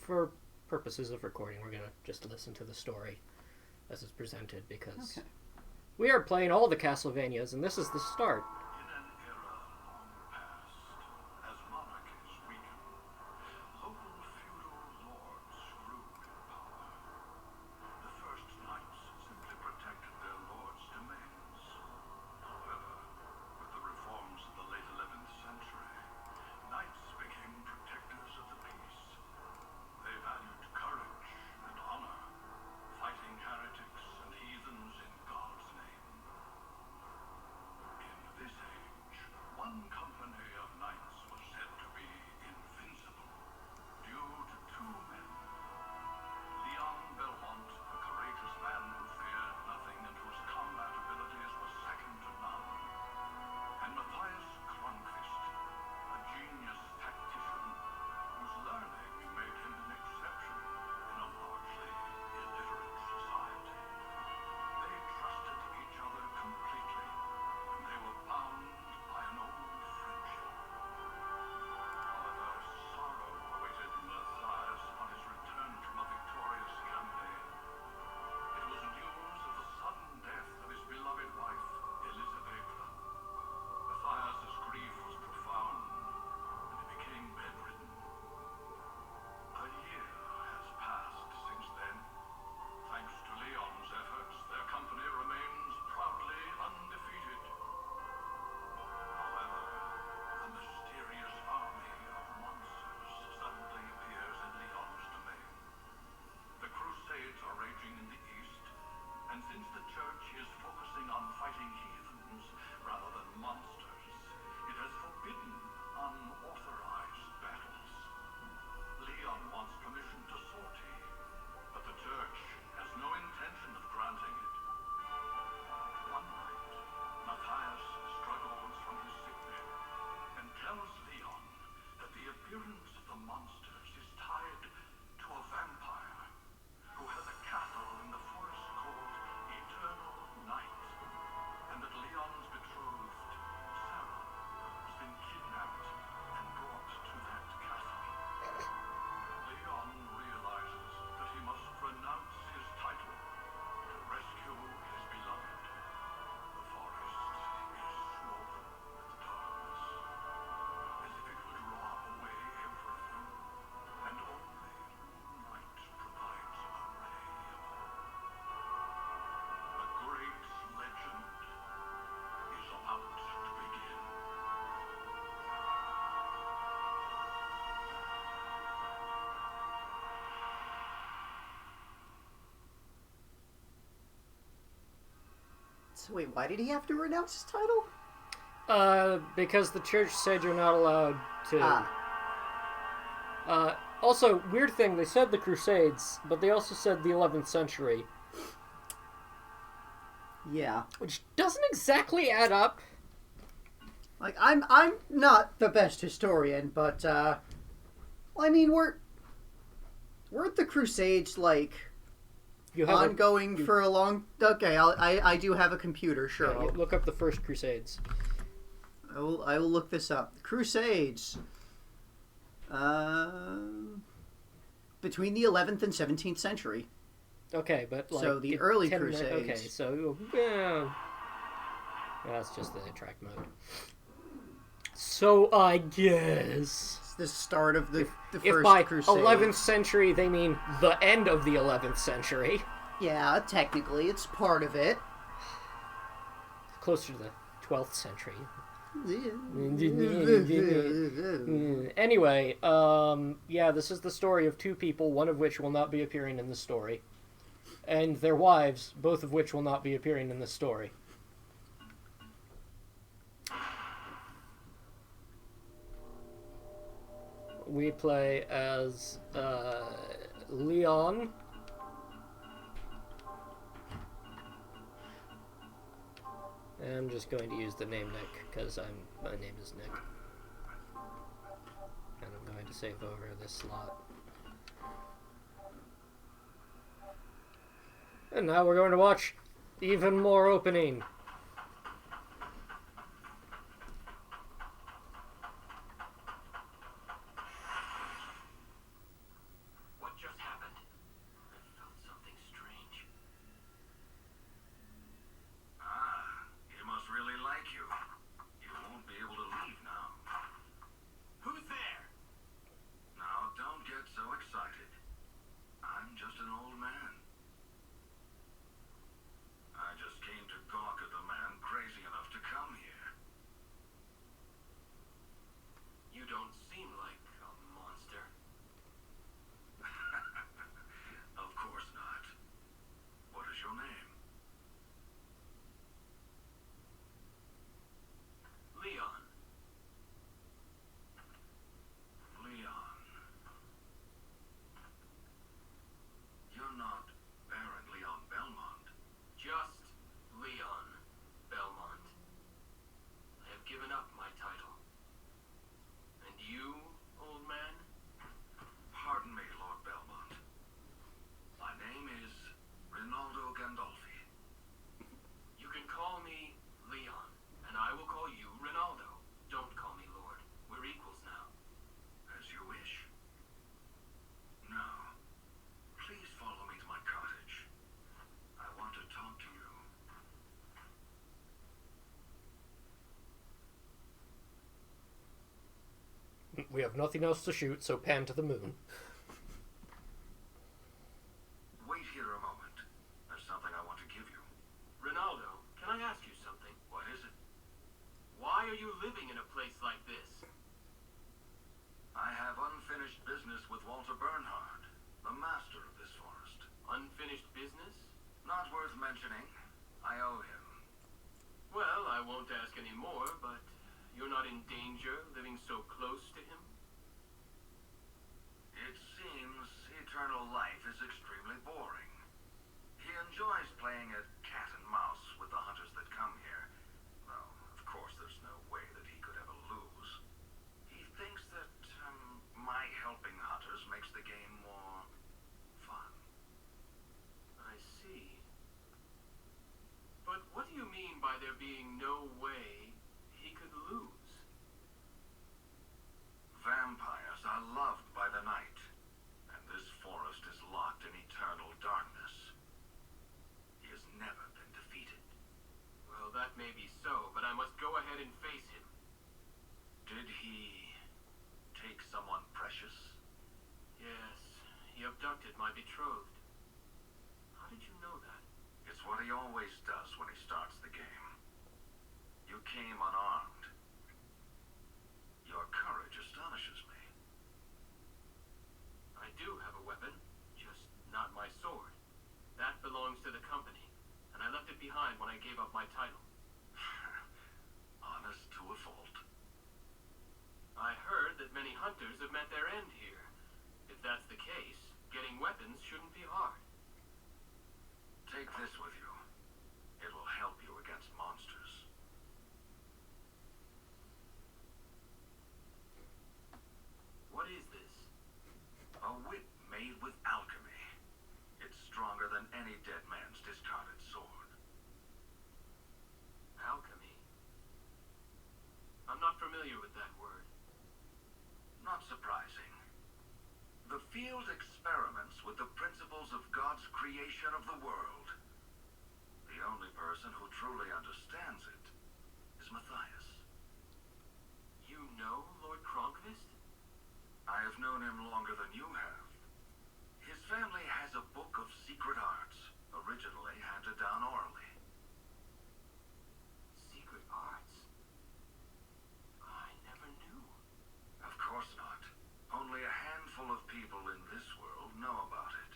for purposes of recording, we're going to just listen to the story as it's presented, because we are playing all the Castlevanias, and this is the start. So wait, why did he have to renounce his title? Because the church said you're not allowed to. Also, weird thing, they said the Crusades, but they also said the 11th century. Yeah. Which doesn't exactly add up. Like, I'm not the best historian, but, well, I mean, weren't the Crusades, like, ongoing for a long... Okay, I do have a computer, sure. Yeah, look up the first Crusades. I will look this up. Crusades. Between the 11th and 17th century. Okay, but like... So the early Crusades. Okay, so... Yeah, that's just the track mode. So I guess... It's the start of the first if by Crusades. 11th century they mean the end of the 11th century. Yeah, technically, it's part of it. Closer to the 12th century. Anyway, yeah, this is the story of two people, one of which will not be appearing in the story. And their wives, both of which will not be appearing in the story. We play as Leon. I'm just going to use the name Nick because my name is Nick. And I'm going to save over this slot. And now we're going to watch even more opening. We have nothing else to shoot, so pan to the moon. Wait here a moment. There's something I want to give you. Ronaldo, can I ask you something? What is it? Why are you living in a place like this? I have unfinished business with Walter Bernhard, the master of this forest. Unfinished business? Not worth mentioning. I owe him. Well, I won't ask any more, but you're not in danger living so close to him? It seems eternal life is extremely boring. He enjoys playing at cat and mouse with the hunters that come here. Though, of course, there's no way that he could ever lose. He thinks that my helping hunters makes the game more fun. I see. But what do you mean by there being no way he could lose? Vampires are loved by the night, and this forest is locked in eternal darkness. He has never been defeated. Well, that may be so, but I must go ahead and face him. Did he take someone precious? Yes, he abducted my betrothed. How did you know that? It's what he always does when he starts the game. You came unarmed. Your courage astonishes me. I do have a weapon, just not my sword. That belongs to the company, and I left it behind when I gave up my title. Honest to a fault. I heard that many hunters have met their end here. If that's the case, getting weapons shouldn't be hard. Take this with you. It will help you against monsters. What is this? A whip made with alchemy. It's stronger than any dead man's discarded sword. Alchemy? I'm not familiar with that word. Not surprising. The field experiments with the principles of God's creation of the world. The only person who truly understands it is Matthias. You know Lord Kronkvist? I have known him longer than you have. His family has a book of secret arts, originally handed down orally. Secret arts? I never knew. Of course not. Only a handful of people in this world know about it.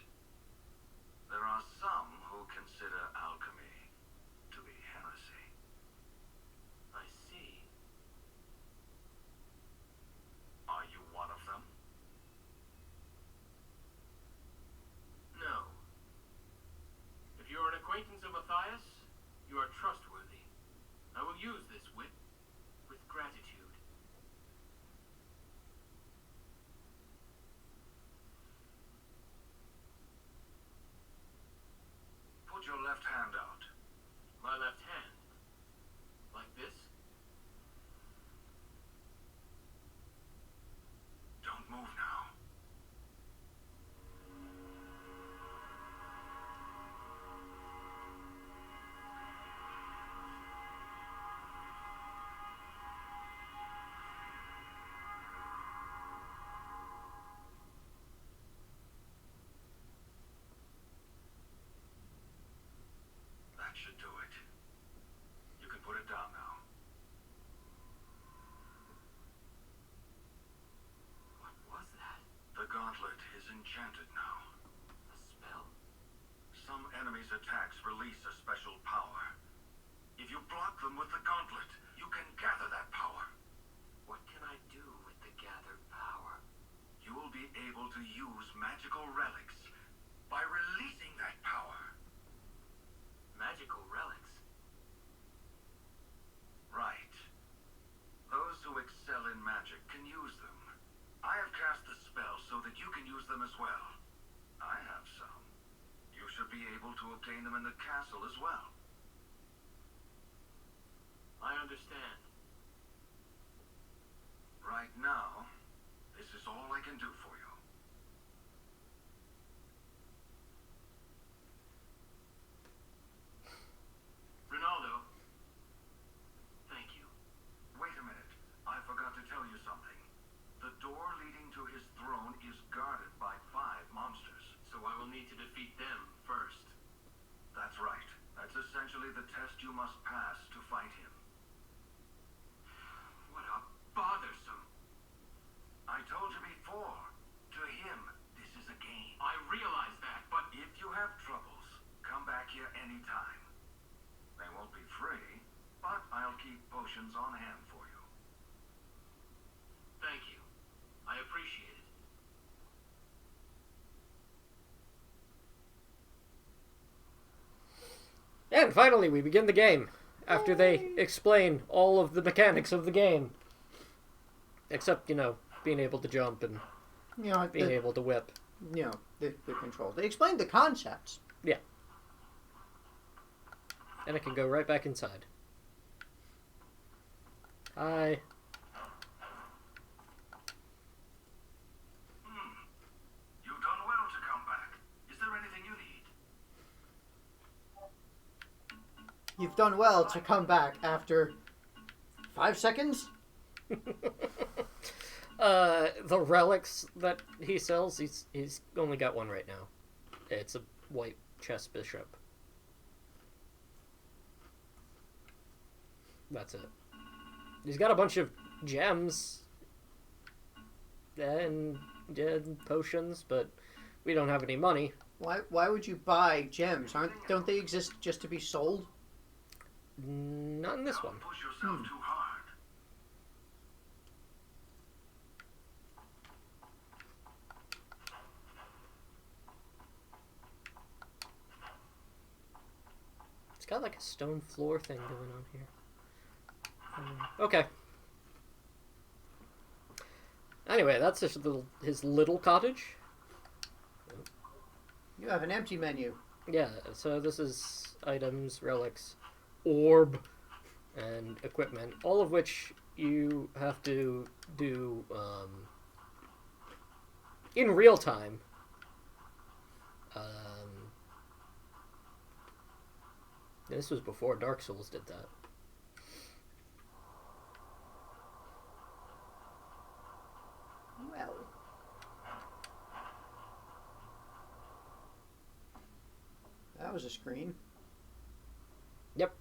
There are some who consider alchemy to be heresy. I see. Are you one of them? No. If you're an acquaintance of Matthias, you are trustworthy. I will use this whip with gratitude. Put your left hand out. My left hand. Like this? Don't move now. That should do it. You can put it down now. What was that? The gauntlet is enchanted now. A spell? Some enemies' attacks release a special power. If you block them with the gauntlet, you can gather that power. What can I do with the gathered power? You will be able to use magical relics by releasing that power. Magical relics? Right. Those who excel in magic can use them. I have cast the spell so that you can use them as well. I have some. You should be able to obtain them in the castle as well. I understand. Right now, this is all I can do for you. Ronaldo. Thank you. Wait a minute. I forgot to tell you something. The door And finally, we begin the game. After they explain all of the mechanics of the game. Except, being able to jump and being able to whip. The controls. They explained the concepts. Yeah. And I can go right back inside. Hi. You've done well to come back. Is there anything you need? You've done well to come back after 5 seconds? The relics that he sells, he's only got one right now. It's a white chess bishop. That's it. He's got a bunch of gems and potions, but we don't have any money. Why would you buy gems? Don't they exist just to be sold? Not in this one. Push yourself too hard. It's got like a stone floor thing going on here. Okay. Anyway, that's his little cottage. You have an empty menu. Yeah, so this is items, relics, orb, and equipment, all of which you have to do in real time. This was before Dark Souls did that. Well. That was a screen. Yep.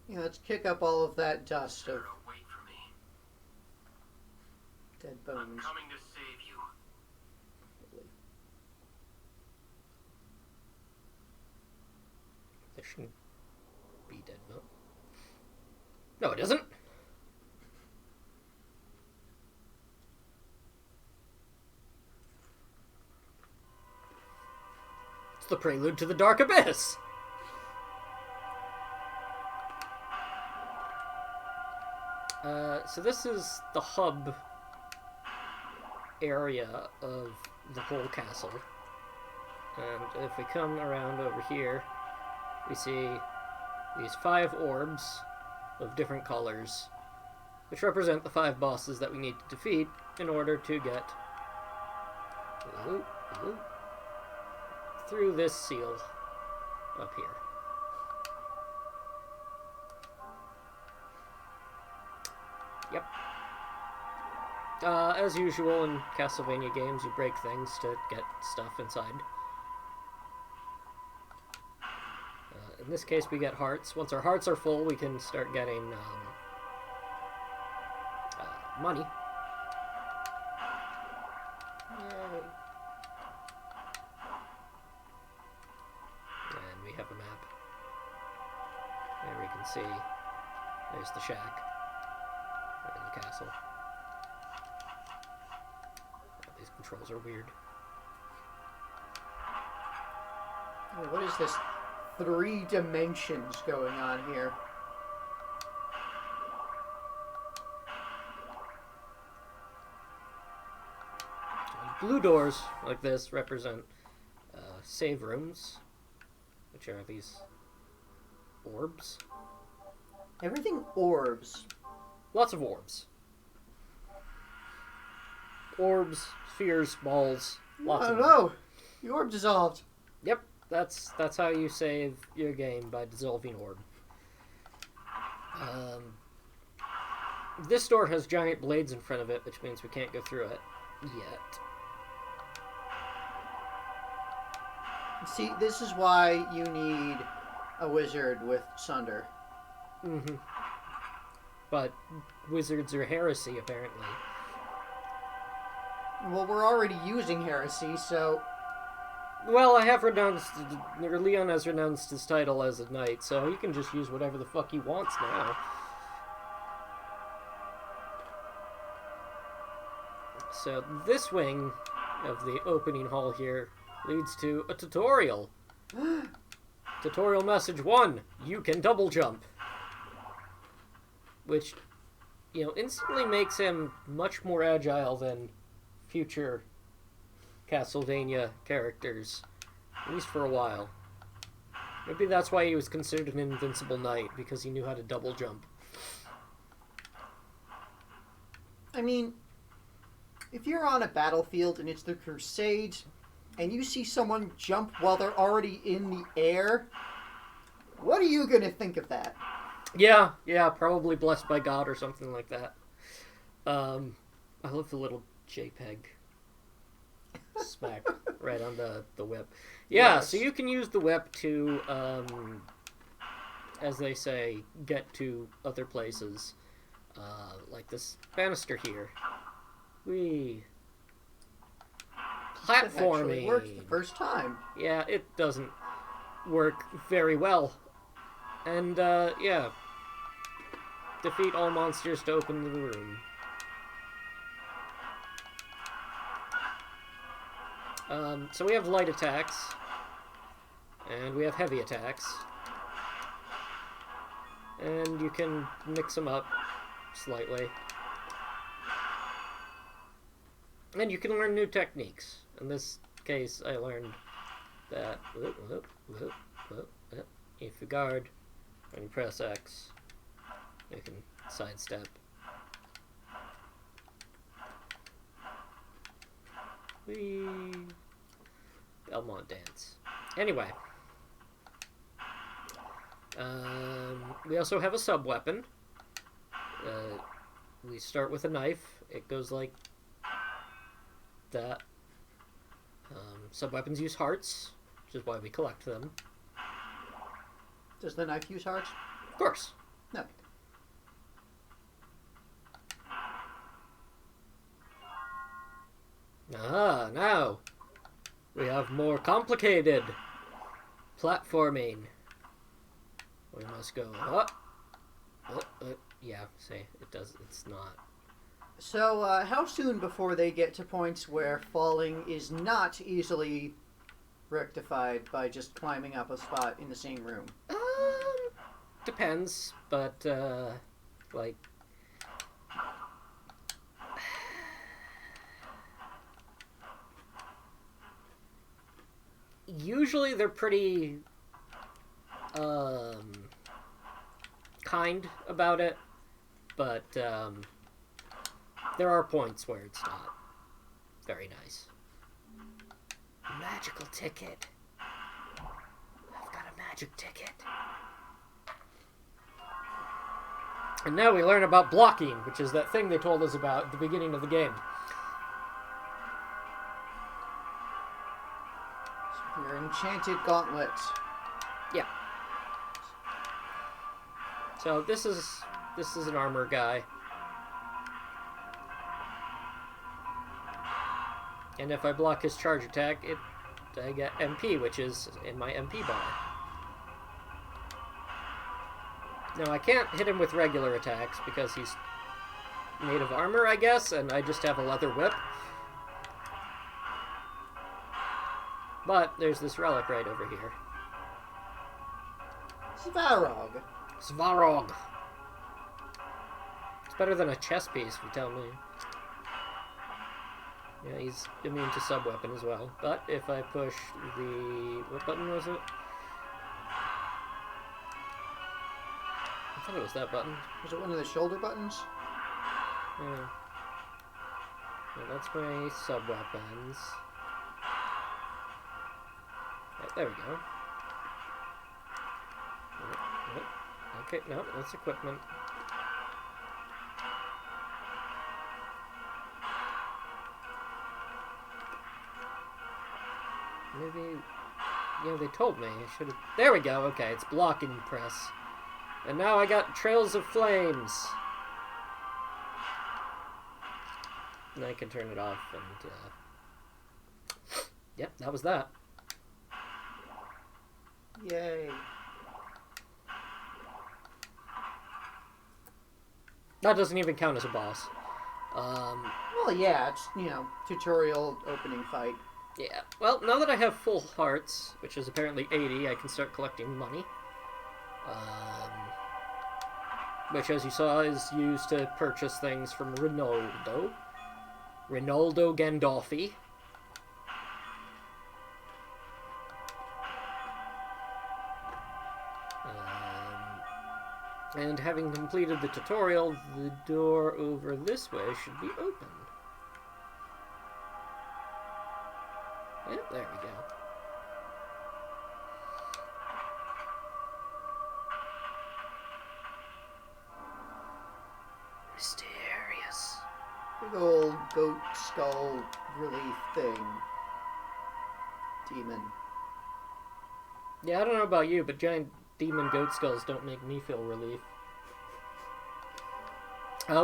Yeah, let's kick up all of that dust of Wait for me. dead I'm bones. coming to save you. There shouldn't be dead bone. No, it doesn't. It's the prelude to the Dark Abyss. So this is the hub area of the whole castle. And if we come around over here, we see these 5 orbs of different colors, which represent the 5 bosses that we need to defeat in order to get through this seal up here. Yep. As usual in Castlevania games, you break things to get stuff inside. In this case, we get hearts. Once our hearts are full, we can start getting money. Yay. And we have a map. There we can see. There's the shack. There's the castle. Oh, these controls are weird. Oh, what is this? 3 dimensions going on here. Blue doors like this represent save rooms, which are these orbs. Everything orbs. Lots of orbs. Orbs, spheres, balls. Lots of them. No! The orb dissolved. Yep, that's how you save your game, by dissolving orb. This door has giant blades in front of it, which means we can't go through it yet. See, this is why you need a wizard with Sunder. Mm-hmm. But wizards are heresy, Well, we're already using heresy, so... Well, I have renounced, or Leon has renounced his title as a knight, so he can just use whatever the fuck he wants now. So this wing of the opening hall here leads to a tutorial. Tutorial message 1, you can double jump. Which, you know, instantly makes him much more agile than future Castlevania characters, at least for a while. Maybe that's why he was considered an invincible knight, because he knew how to double jump. I mean, if you're on a battlefield and it's the Crusades, and you see someone jump while they're already in the air, what are you gonna think of that? Yeah, probably blessed by God or something like that. I love the little JPEG smack right on the whip. Yeah, yes. So you can use the whip to, as they say, get to other places. Like this banister here. Whee! Platforming! It actually worked the first time. Yeah, it doesn't work very well. And, yeah. Defeat all monsters to open the room. So we have light attacks, and we have heavy attacks, and you can mix them up slightly, and you can learn new techniques. In this case, I learned that if you guard and you press X, you can sidestep. Belmont dance. Anyway. We also have a sub-weapon. We start with a knife. It goes like that. Sub-weapons use hearts, which is why we collect them. Does the knife use hearts? Of course. No. Ah, now we have more complicated platforming. We must go up. Yeah, see, it does. It's not. So, how soon before they get to points where falling is not easily rectified by just climbing up a spot in the same room? Depends, but like. Usually they're pretty kind about it, but there are points where it's not very nice. Magical ticket. I've got a magic ticket. And now we learn about blocking, which is that thing they told us about at the beginning of the game. Your enchanted gauntlet. Yeah. So this is an armor guy. And if I block his charge attack, I get MP, which is in my MP bar. Now I can't hit him with regular attacks because he's made of armor, I guess, and I just have a leather whip. But there's this relic right over here. Svarog. Svarog. It's better than a chess piece, if you tell me. Yeah, he's immune to sub-weapon as well. But if I push the... What button was it? I thought it was that button. Was it one of the shoulder buttons? Yeah. Well, that's my sub-weapons. Right, there we go. Okay, no, that's equipment. Maybe... Yeah, they told me. I should have... There we go. Okay, it's blocking press. And now I got Trails of Flames. And I can turn it off and... Yep, that was that. Yay. That doesn't even count as a boss. Well, yeah, it's, tutorial opening fight. Yeah. Well, now that I have full hearts, which is apparently 80, I can start collecting money. Which, as you saw, is used to purchase things from Ronaldo Gandolfi. And having completed the tutorial, the door over this way should be open. Yep, there we go. Mysterious. Big old goat skull relief thing. Demon. Yeah, I don't know about you, but giant demon goat skulls don't make me feel relief.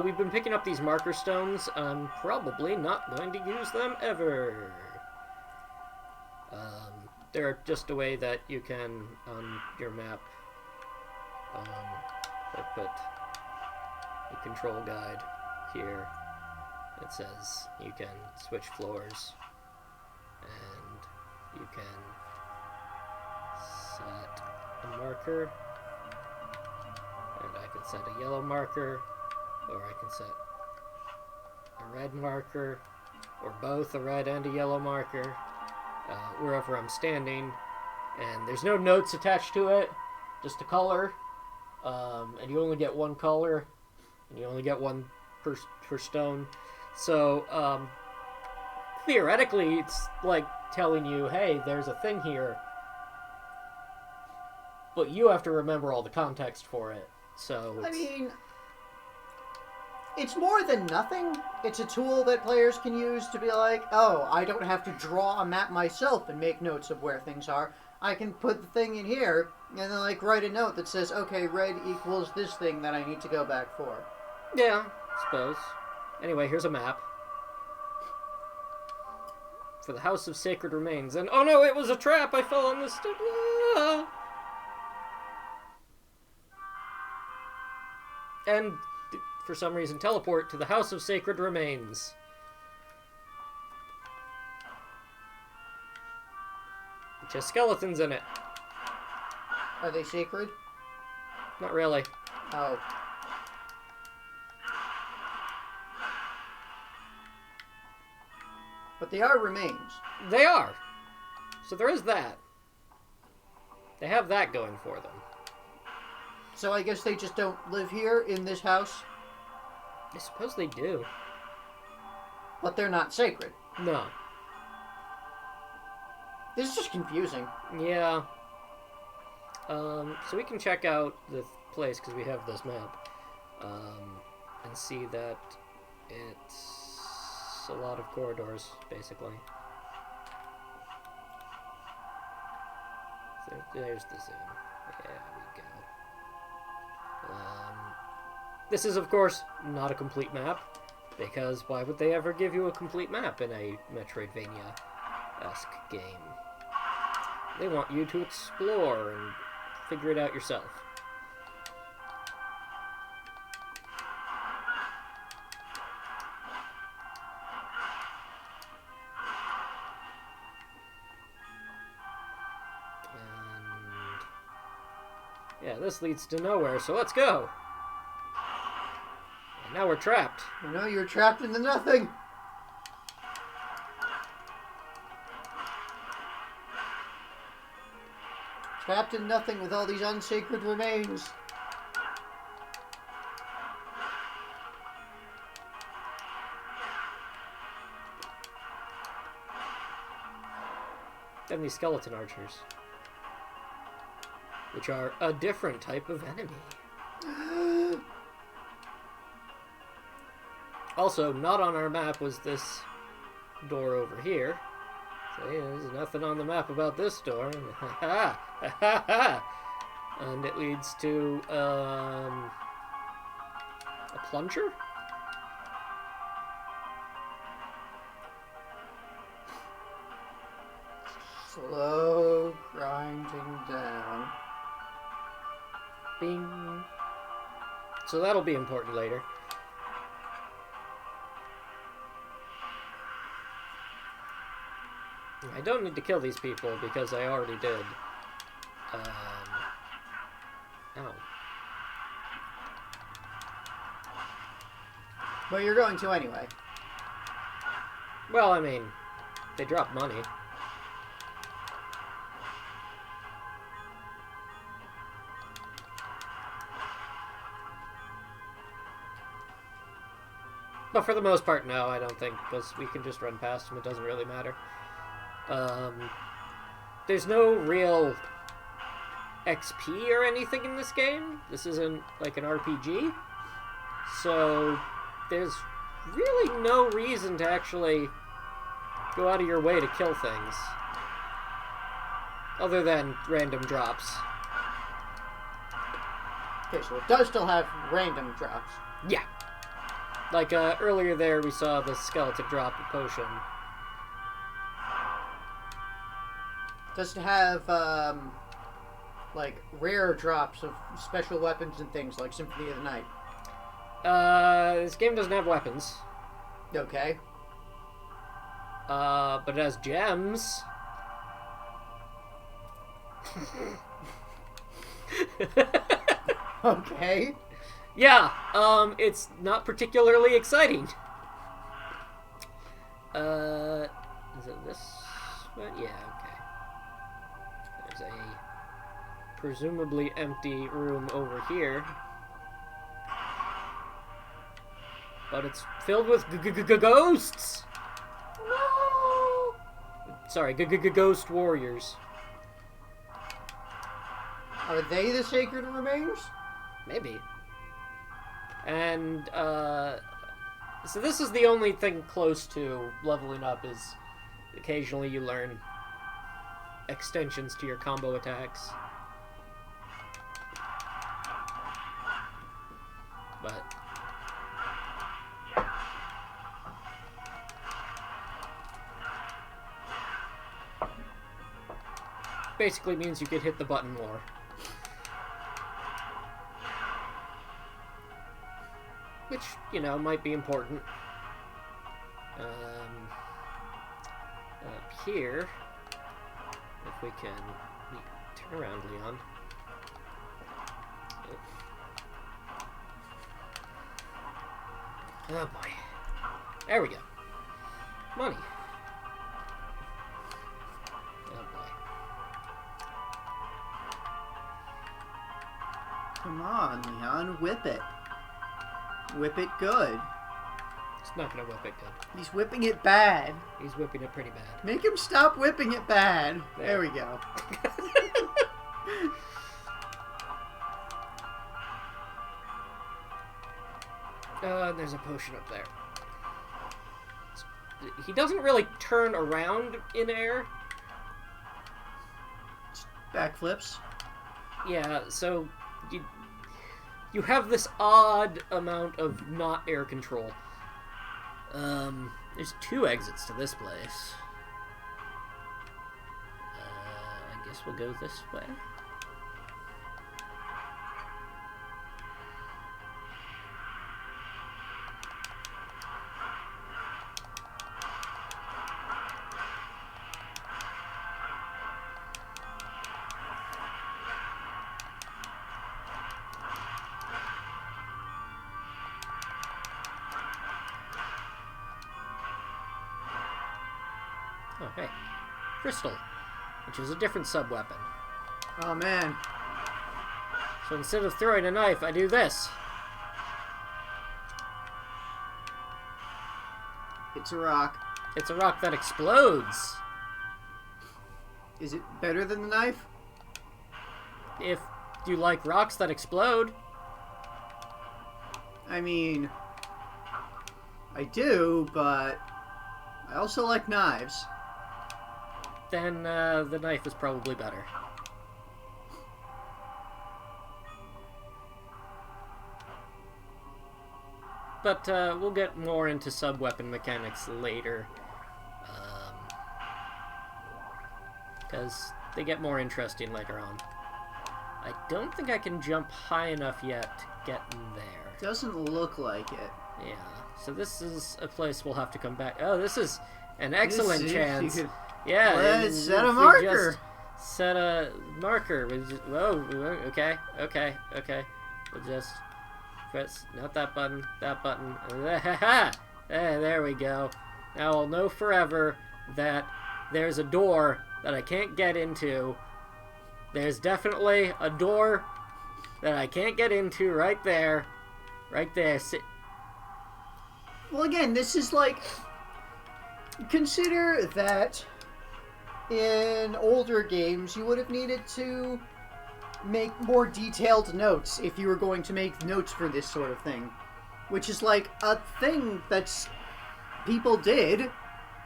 We've been picking up these marker stones. I'm probably not going to use them ever. They're just a way that you can, on your map, I put the control guide here. It says you can switch floors, and you can set a marker, and I can set a yellow marker, or I can set a red marker, or both a red and a yellow marker, wherever I'm standing, and there's no notes attached to it, just a color, and you only get one color, and you only get one per stone. So theoretically, it's like telling you, hey, there's a thing here, but you have to remember all the context for it. So I mean, it's more than nothing. It's a tool that players can use to be like, oh, I don't have to draw a map myself and make notes of where things are. I can put the thing in here and then like write a note that says, okay, red equals this thing that I need to go back for. yeah, I suppose. Anyway, here's a map for the House of Sacred Remains. And oh no, it was a trap! I fell on this step. Ah! And for some reason, teleport to the House of Sacred Remains. Which has skeletons in it. Are they sacred? Not really. Oh. But they are remains. They are. So there is that. They have that going for them. So I guess they just don't live here in this house? I suppose they do. But they're not sacred. No. This is just confusing. Yeah. So we can check out the place because we have this map, and see that it's a lot of corridors, basically. So there's the zoom. There we go. This is, of course, not a complete map, because why would they ever give you a complete map in a Metroidvania-esque game? They want you to explore and figure it out yourself. And yeah, this leads to nowhere, so let's go! And now we're trapped. You know, you're trapped into nothing. Trapped in nothing with all these unsacred remains. Then these skeleton archers, which are a different type of enemy. Also, not on our map was this door over here. So yeah, there's nothing on the map about this door. And it leads to a plunger? Slow grinding down. Bing. So that'll be important later. I don't need to kill these people because I already did. Ow. But you're going to anyway. Well, I mean, they drop money. But for the most part, no, I don't think, because we can just run past them. It doesn't really matter. There's no real XP or anything in this game. This isn't like an RPG. So there's really no reason to actually go out of your way to kill things. Other than random drops. Okay, so it does still have random drops. Yeah. Like, earlier there we saw the skeleton drop a potion. Does it have, like, rare drops of special weapons and things like Symphony of the Night? This game doesn't have weapons. Okay. But it has gems. Okay. Yeah, it's not particularly exciting. Is it this one? Yeah, okay. There's a presumably empty room over here. But it's filled with ghosts! No! Sorry, ghost warriors. Are they the sacred remains? Maybe. And, so this is the only thing close to leveling up, is occasionally you learn extensions to your combo attacks. But basically means you could hit the button more. Which, you know, might be important. Up here, if we can turn around, Leon. Oh boy. There we go. Money. Oh boy. Come on, Leon, whip it. Whip it good. It's not gonna whip it good. He's whipping it bad. He's whipping it pretty bad. Make him stop whipping it bad. There we go. There's a potion up there. He doesn't really turn around in air. Backflips. Yeah, so you have this odd amount of not air control. There's 2 exits to this place. I guess we'll go this way. Oh, hey. Crystal, which is a different sub-weapon. Oh, man. So instead of throwing a knife, I do this. It's a rock. It's a rock that explodes. Is it better than the knife? If you like rocks that explode. I mean, I do, but I also like knives. Then the knife is probably better. But we'll get more into sub-weapon mechanics later. Because they get more interesting later on. I don't think I can jump high enough yet to get in there. Doesn't look like it. Yeah, so this is a place we'll have to come back. Oh, this is an excellent chance. Yeah, let's set a marker. Set a marker. Whoa, okay. We'll just press, not that button, that button. There we go. Now I'll know forever that there's a door that I can't get into. There's definitely a door that I can't get into right there. Right there. Well, again, this is like... Consider that in older games, you would have needed to make more detailed notes if you were going to make notes for this sort of thing. Which is like a thing that's... people did.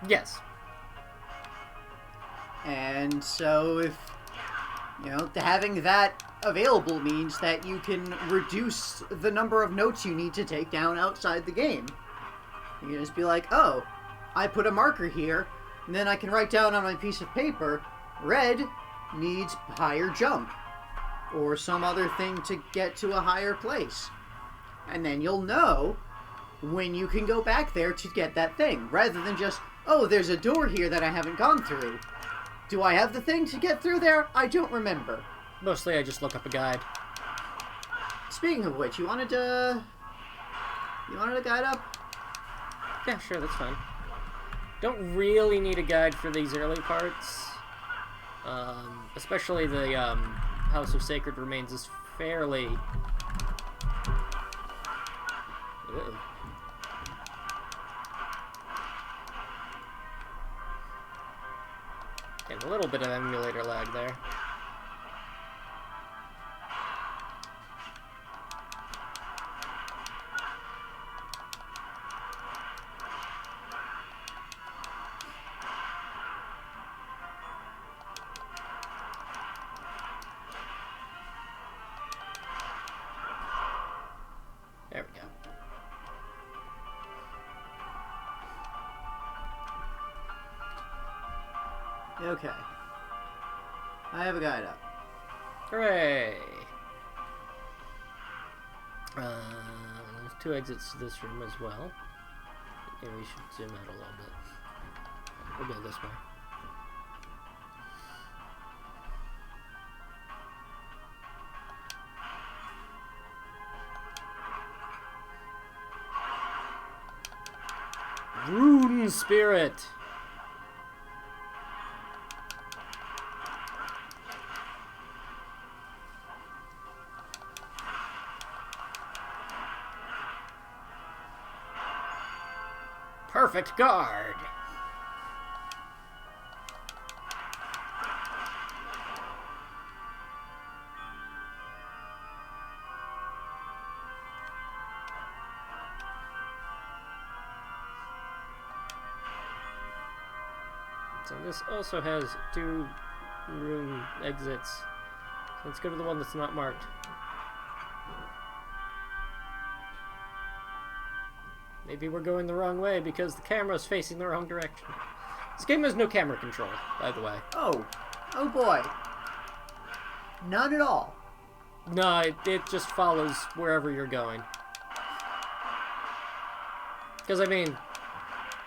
Yes. And so if... You know, having that available means that you can reduce the number of notes you need to take down outside the game. You can just be like, oh, I put a marker here, and then I can write down on my piece of paper, red needs higher jump, or some other thing to get to a higher place. And then you'll know when you can go back there to get that thing, rather than just, oh, there's a door here that I haven't gone through. Do I have the thing to get through there? I don't remember. Mostly I just look up a guide. Speaking of which, you wanted a guide up? Yeah, sure, that's fine. Don't really need a guide for these early parts. Especially the House of Sacred Remains is fairly... Ooh. And a little bit of emulator lag there. There we go. Okay. I have a guide up. Hooray! There's 2 exits to this room as well. Maybe we should zoom out a little bit. We'll go this way. Rune Spirit! Perfect guard! So this also has 2 room exits. So let's go to the one that's not marked. Maybe we're going the wrong way because the camera's facing the wrong direction. This game has no camera control, by the way. Oh boy. None at all. No, it just follows wherever you're going. Because, I mean,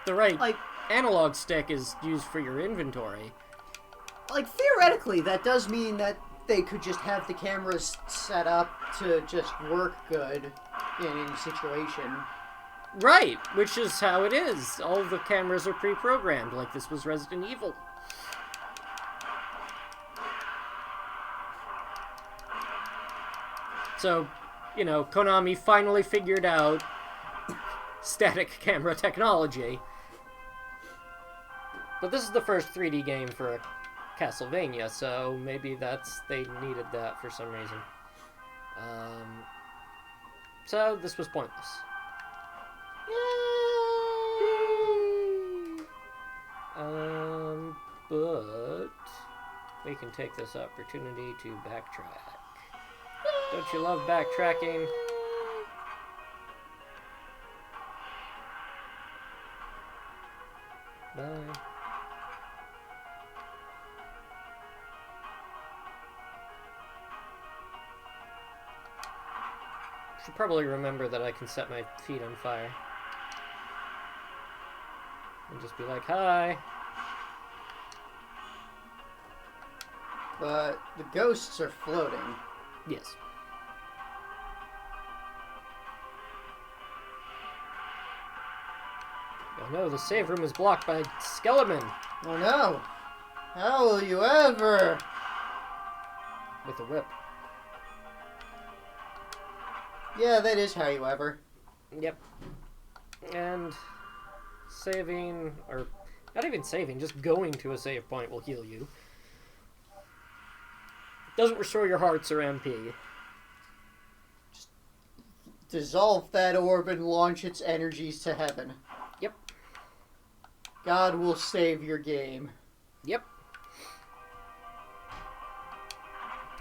the right analog stick is used for your inventory. Like, theoretically, that does mean that they could just have the cameras set up to just work good in any situation. Right, which is how it is. All the cameras are pre-programmed, like this was Resident Evil. So, you know, Konami finally figured out static camera technology. But this is the first 3D game for a Castlevania, so maybe they needed that for some reason. So this was pointless. Yay! But we can take this opportunity to backtrack. Don't you love backtracking? Bye. Should probably remember that I can set my feet on fire. And just be like, hi. But the ghosts are floating. Yes. Oh no, the save room is blocked by Skeleton. Oh no! How will you ever? With a whip. Yeah, that is how you ever. Yep. And saving, or not even saving, just going to a save point will heal you. Doesn't restore your hearts or MP. Just dissolve that orb and launch its energies to heaven. Yep. God will save your game. Yep.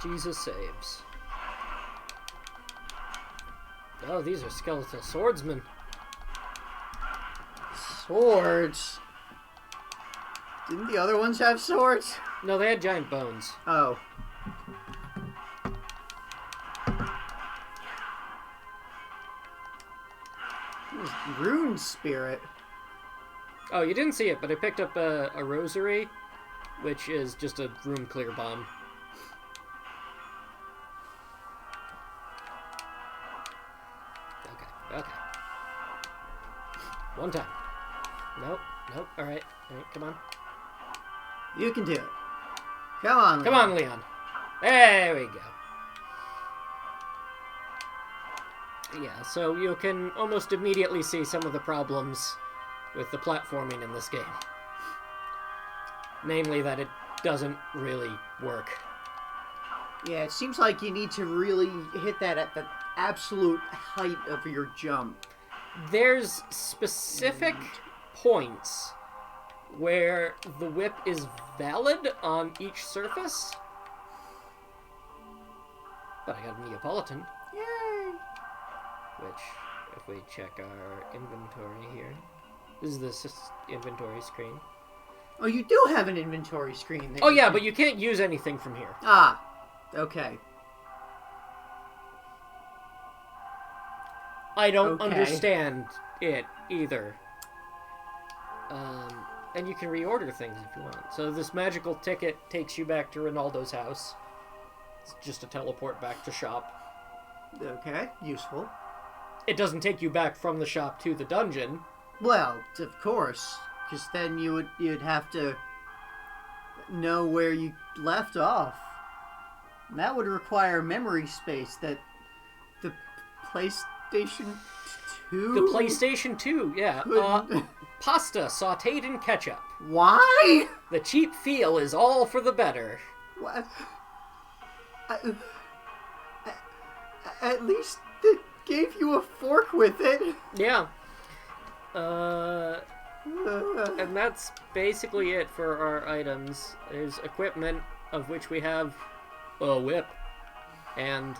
Jesus saves. Oh, these are skeletal swordsmen. Swords? Didn't the other ones have swords? No, they had giant bones. Oh. Rune spirit. Oh, you didn't see it, but I picked up a rosary, which is just a room clear bomb. Okay. One time. Nope. Alright, come on. You can do it. Come on, Leon. Come on, Leon. There we go. Yeah, so you can almost immediately see some of the problems with the platforming in this game. Namely that it doesn't really work. Yeah, it seems like you need to really hit that at the absolute height of your jump. There's specific points where the whip is valid on each surface. But I got a Neapolitan. Yay! Which, if we check our inventory here, this is the inventory screen. Oh, you do have an inventory screen there. Oh yeah, but you can't use anything from here. Ah, okay. I don't Okay. understand it either. And you can reorder things if you want. So this magical ticket takes you back to Ronaldo's house. It's just a teleport back to shop. Okay, useful. It doesn't take you back from the shop to the dungeon. Well, of course, because then you'd have to know where you left off. And that would require memory space that the PlayStation 2... The PlayStation 2, yeah. Pasta sautéed in ketchup. Why? The cheap feel is all for the better. What? At least it gave you a fork with it. Yeah. And that's basically it for our items. There's equipment, of which we have a whip and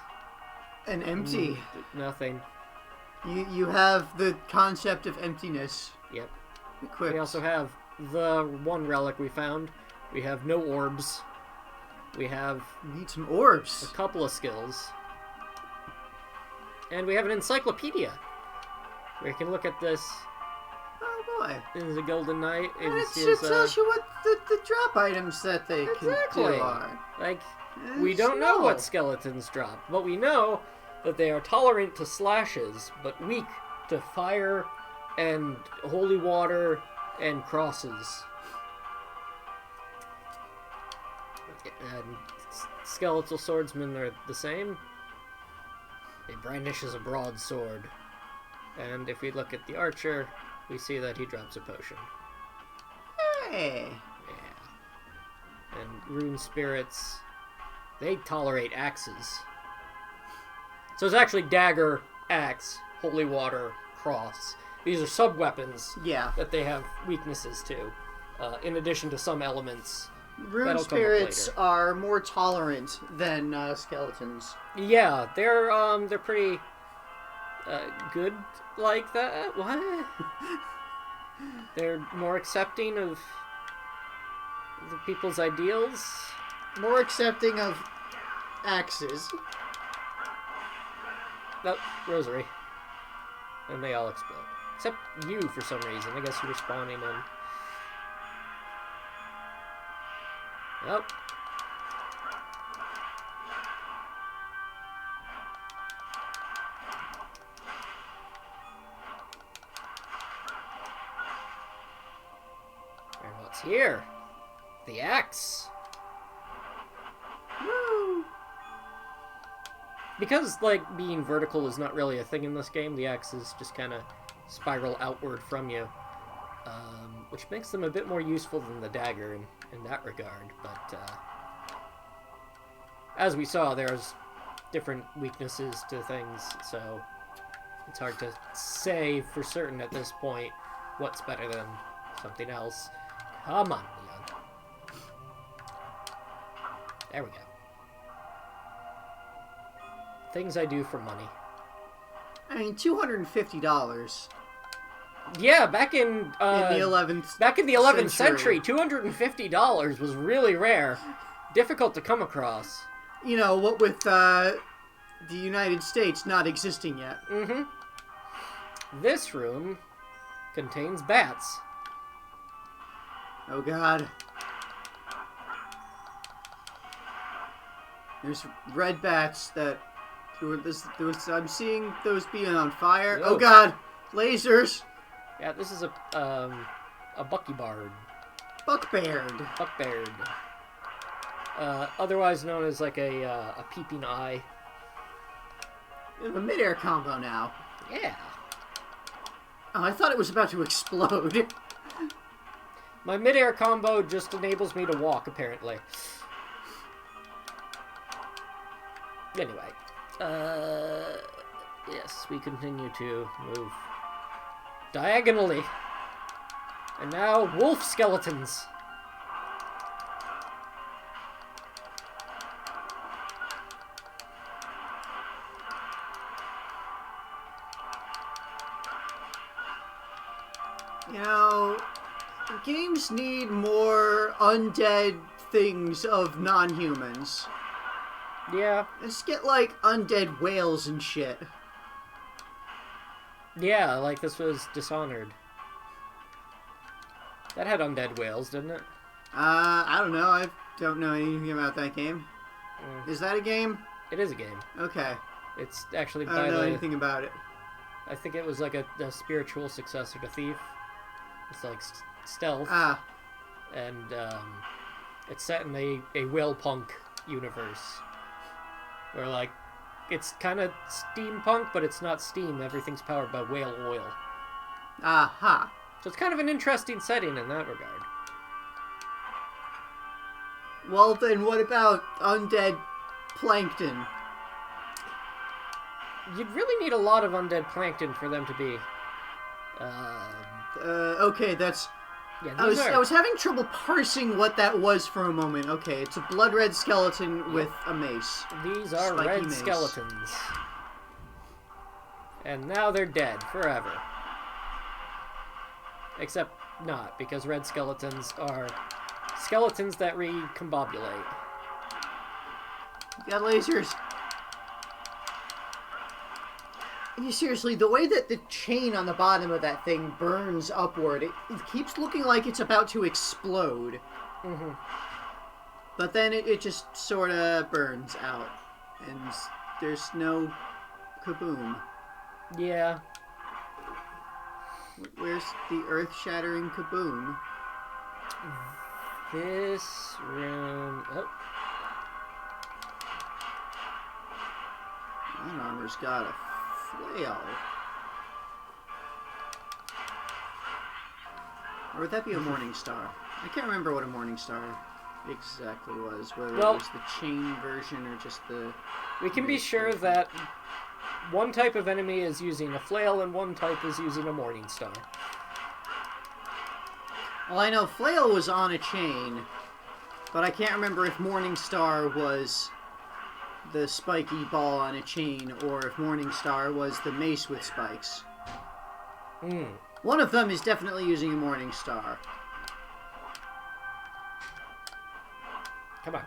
An empty. nothing. You have the concept of emptiness Yep. equipped. We also have the one relic we found. We have no orbs. We have need some a orbs. couple of skills. And we have an encyclopedia. Where you can look at this. Oh boy. This is a Golden Knight. And it tells you what the drop items that they can Exactly. do are. Like, we don't know what skeletons drop, but we know that they are tolerant to slashes, but weak to fire and holy water and crosses. And skeletal swordsmen are the same. He brandishes a broadsword. And if we look at the archer, we see that he drops a potion. Hey. Yeah. And rune spirits, they tolerate axes. So it's actually dagger, axe, holy water, cross. These are sub-weapons Yeah. that they have weaknesses to, in addition to some elements. Rune That'll come up spirits later. are more tolerant than skeletons. Yeah, they're pretty good like that. What? They're more accepting of the people's ideals. More accepting of axes. that rosary. And they all explode. Except you, for some reason. I guess you were spawning in. Yep. And what's here? The axe. Woo! Because, like, being vertical is not really a thing in this game, the axes just kind of spiral outward from you. Which makes them a bit more useful than the dagger in that regard. But, as we saw, there's different weaknesses to things, so it's hard to say for certain at this point what's better than something else. Come on, Leon. There we go. Things I do for money. I mean, $250. Yeah, back in the 11th back in the 11th century, $250 was really rare, difficult to come across. You know, what with the United States not existing yet. Mm-hmm. This room contains bats. Oh God. There's red bats that I'm seeing those being on fire. Yo. Oh God, lasers. Yeah, this is a buckybard. Buckbeard. Buckbeard. Otherwise known as like a peeping eye. We have a mid-air combo now. Yeah. Oh, I thought it was about to explode. My mid-air combo just enables me to walk, apparently. Anyway. Yes, we continue to move diagonally. And now, wolf skeletons. You know, games need more undead things of non-humans. Yeah. Let's get, like, undead whales and shit. Yeah, like this was Dishonored. That had undead whales, didn't it? I don't know. I don't know anything about that game. Is that a game? It is a game. Okay. It's actually I don't know anything about it. I think it was like a spiritual successor to Thief. It's like stealth. Ah. And it's set in a whale punk universe. Where, like, it's kind of steampunk, but it's not steam. Everything's powered by whale oil. Aha. So it's kind of an interesting setting in that regard. Well, then what about undead plankton? You'd really need a lot of undead plankton for them to be... Okay, that's... Yeah, I was having trouble parsing what that was for a moment. Okay, it's a blood red skeleton with a mace. These are Spiky red mace. skeletons. And now they're dead forever. Except not, because red skeletons are skeletons that recombobulate. You got lasers. Seriously, the way that the chain on the bottom of that thing burns upward, it keeps looking like it's about to explode. Mm-hmm. But then it just sort of burns out. And there's no kaboom. Yeah. Where's the earth-shattering kaboom? This room... Oh. That armor's got a flail. Or would that be a morning star? I can't remember what a morning star exactly was. Whether it was the chain version or just the... We can be sure that one type of enemy is using a flail and one type is using a morning star. Well, I know flail was on a chain, but I can't remember if morning star was the spiky ball on a chain, or if Morningstar was the mace with spikes. One of them is definitely using a Morningstar. Come on.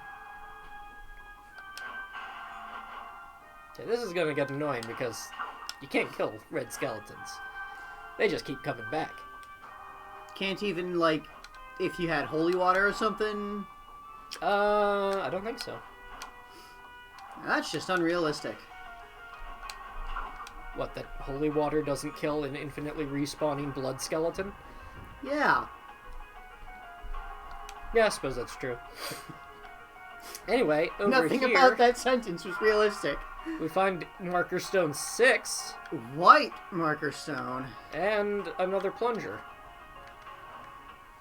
So this is gonna get annoying because you can't kill red skeletons. They just keep coming back. Can't even, like, if you had holy water or something? I don't think so. That's just unrealistic. What, that holy water doesn't kill an infinitely respawning blood skeleton? Yeah. Yeah, I suppose that's true. Anyway, over Nothing here, about that sentence was realistic. we find marker stone 6 White marker stone. and another plunger.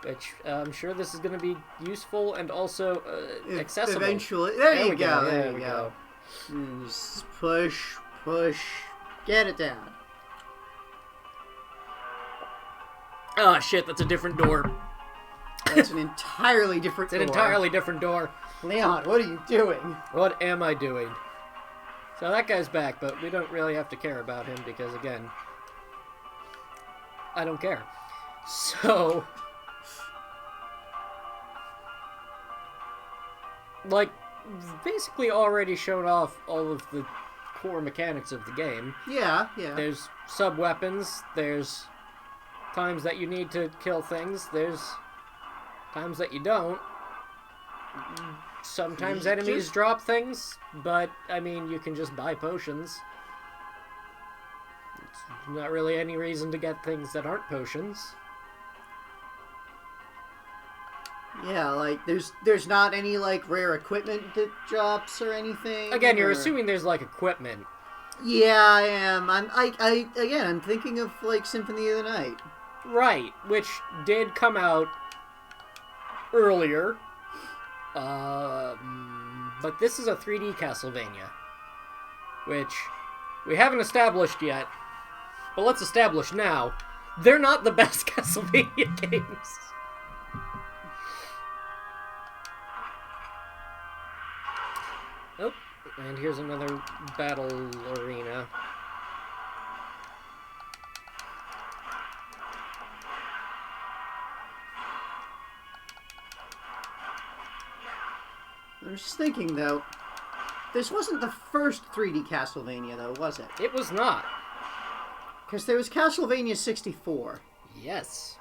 Which I'm sure this is going to be useful and also accessible. Eventually. There you we go. There There we you go. go. Just push, push. Get it down. Oh shit, that's a different door. That's an entirely different It's an door. entirely different door. Leon, what are you doing? What am I doing? So that guy's back, but we don't really have to care about him because, again, I don't care. So, like, basically already shown off all of the core mechanics of the game. Yeah, yeah. There's sub-weapons, there's times that you need to kill things, there's times that you don't. Sometimes enemies drop things, but, I mean, you can just buy potions. It's not really any reason to get things that aren't potions. Yeah, like, there's not any, like, rare equipment that drops or anything? Again, you're or... assuming there's, like, equipment. Yeah, I am. I'm thinking of, like, Symphony of the Night. Right, which did come out earlier. But this is a 3D Castlevania, which we haven't established yet, but let's establish now. They're not the best Castlevania games. Oh, and here's another battle arena. I was just thinking, though, this wasn't the first 3D Castlevania, though, was it? It was not. Because there was Castlevania 64. Yes.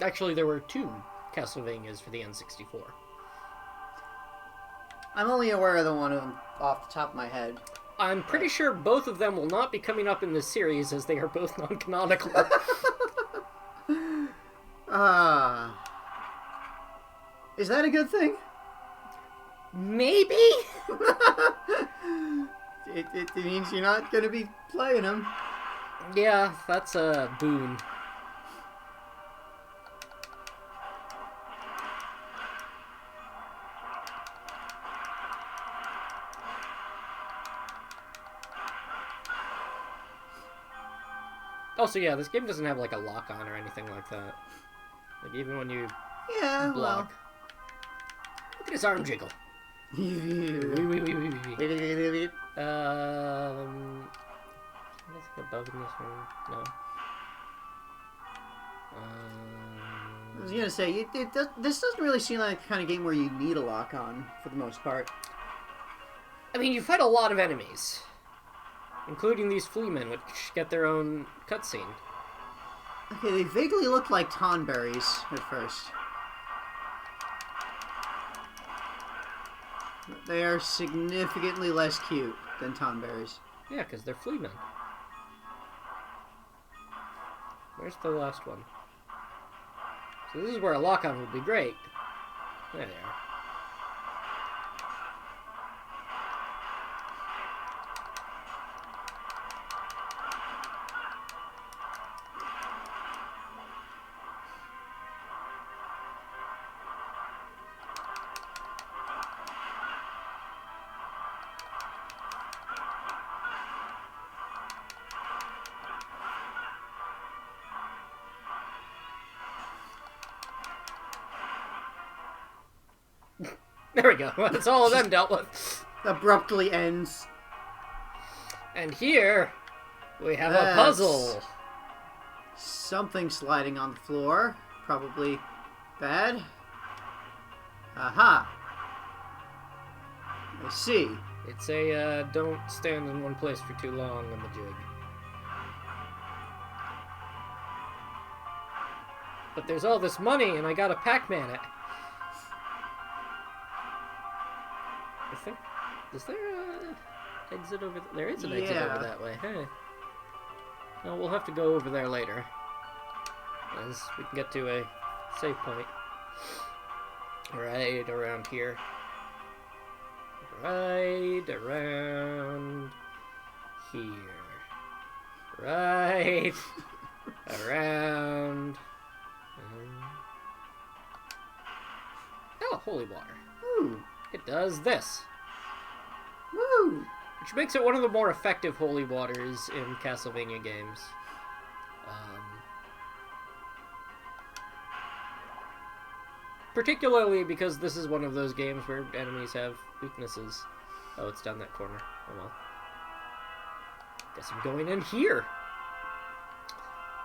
Actually, there were 2 Castlevanias for the N64. I'm only aware of the one of them off the top of my head. I'm pretty sure both of them will not be coming up in this series, as they are both non-canonical. Is that a good thing? Maybe? It means you're not going to be playing them. Yeah, that's a boon. Also, yeah, this game doesn't have, like, a lock-on or anything like that. Like, even when you block. Look at his arm jiggle. Wee. Anything above in this room? No. I was gonna say, this doesn't really seem like the kind of game where you need a lock-on, for the most part. I mean, you fight a lot of enemies. Including these fleamen, which get their own cutscene. Okay, they vaguely look like tonberries at first. They are significantly less cute than tonberries. Yeah, because they're fleamen. Where's the last one? So this is where a lock-on would be great. There they are. There we go. That's all of them dealt with. Abruptly ends. And here, we have a That's puzzle. Something sliding on the floor. Probably bad. Aha. I see. It's a don't stand in one place for too long on the jig. But there's all this money, and I got a Pac-Man it. Is there a exit over there? There is an exit over that way. Huh. No, we'll have to go over there later. As we can get to a save point. Right around here. Right around here. Right around. Oh, holy water. Ooh. It does this. Woo! Which makes it one of the more effective holy waters in Castlevania games. Particularly because this is one of those games where enemies have weaknesses. Oh, it's down that corner. Oh well. Guess I'm going in here.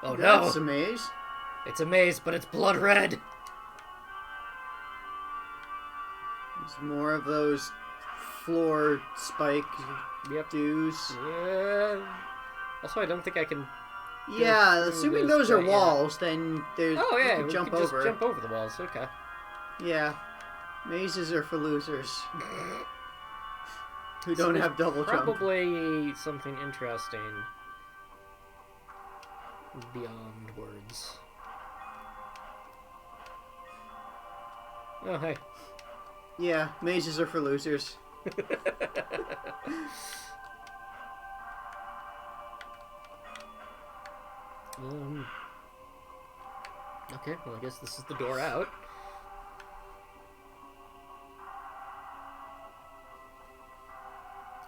Oh no! That's a maze. It's a maze, but it's blood red! There's more of those floor spike dudes. Yeah. Also, I don't think I can... Yeah, assuming those are walls, then there's... Oh yeah, you can jump just over. jump over the walls, okay. Yeah. Mazes are for losers. Who don't have double jump. Probably something interesting beyond words. Oh, hey. Yeah, mazes are for losers. Okay, well I guess this is the door out.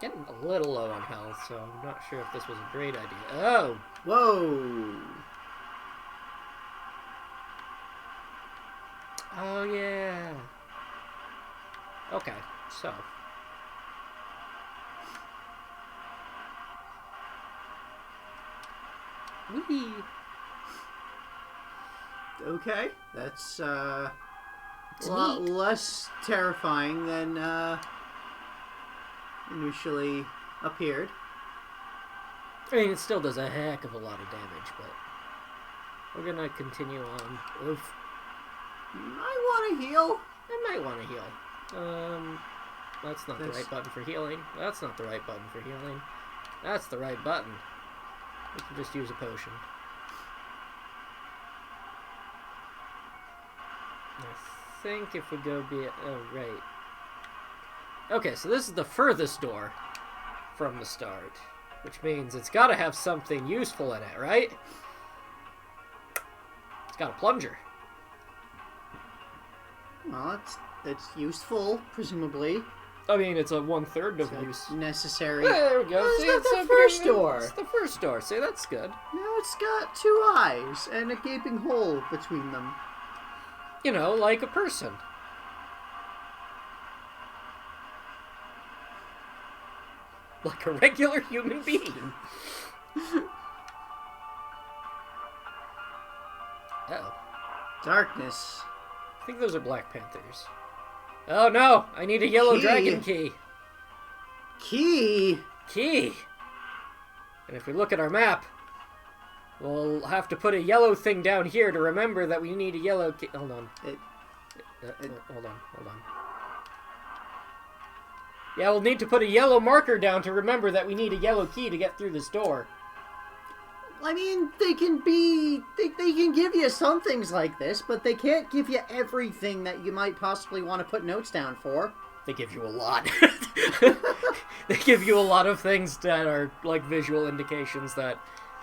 Getting a little low on health, so I'm not sure if this was a great idea. Oh! Whoa! Oh, yeah. Okay, so. Whee! Okay, that's a lot less terrifying than initially appeared. I mean, it still does a heck of a lot of damage, but we're gonna continue on. Oof. I want to heal. I might want to heal. That's not the right button for healing. That's not the right button for healing. That's the right button. We can just use a potion. I think if we go oh, right. Okay, so this is the furthest door from the start, which means it's got to have something useful in it, right? It's got a plunger. Well, it's useful, presumably. I mean, it's a 1/3 of use. Necessary. There we go. Well, See, it's not the first door. It's the first door. See, that's good. No, it's got 2 eyes and a gaping hole between them. You know, like a person. Like a regular human being. Uh-oh. Darkness. I think those are Black Panthers. Oh no! I need a yellow dragon key. Key? Key! And if we look at our map, we'll have to put a yellow thing down here to remember that we need a yellow key. Hold on. Hold on. Yeah, we'll need to put a yellow marker down to remember that we need a yellow key to get through this door. I mean, they can give you some things like this, but they can't give you everything that you might possibly want to put notes down for. They give you a lot. They give you a lot of things that are like visual indications that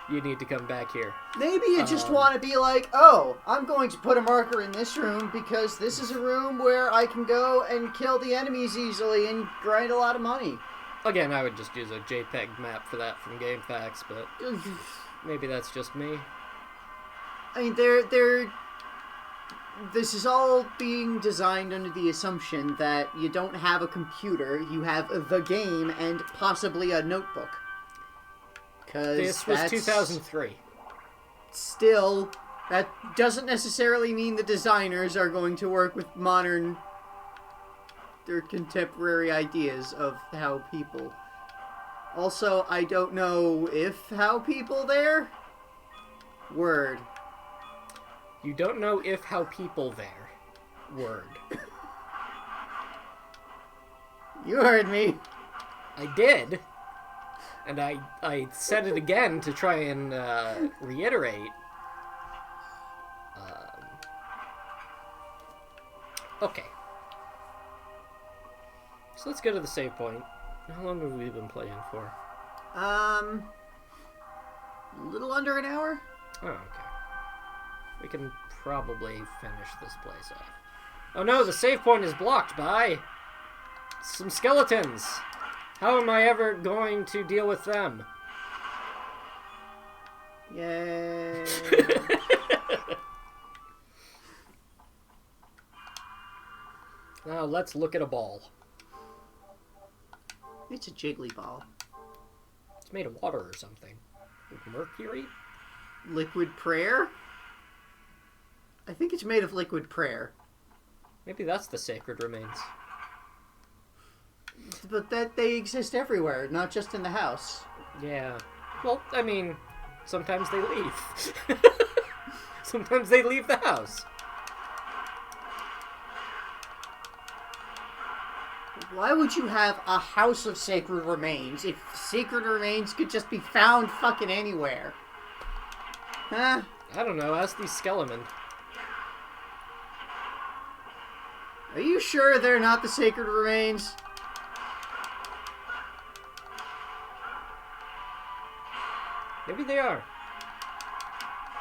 you need to come back here. Maybe you just want to be like, oh, I'm going to put a marker in this room because this is a room where I can go and kill the enemies easily and grind a lot of money. Again, I would just use a JPEG map for that from GameFAQs, but maybe that's just me. I mean, this is all being designed under the assumption that you don't have a computer, you have the game and possibly a notebook. This was 2003. Still, that doesn't necessarily mean the designers are going to work with modern their contemporary ideas of how people. Also, I don't know if how people there. Word. You don't know if how people there. Word. You heard me. I did. And I said it again to try and reiterate. Okay. So let's go to the save point. How long have we been playing for? A little under an hour? Oh, okay. We can probably finish this place off. Oh no, the save point is blocked by some skeletons. How am I ever going to deal with them? Yay. Now let's look at a ball. It's a jiggly ball. It's made of water or something. With mercury? Liquid prayer? I think it's made of liquid prayer. Maybe that's the sacred remains. But that they exist everywhere, not just in the house. Yeah. Well, I mean, sometimes they leave. Sometimes they leave the house. Why would you have a house of sacred remains if sacred remains could just be found fucking anywhere? Huh? I don't know, ask these skeletons. Are you sure they're not the sacred remains? Maybe they are.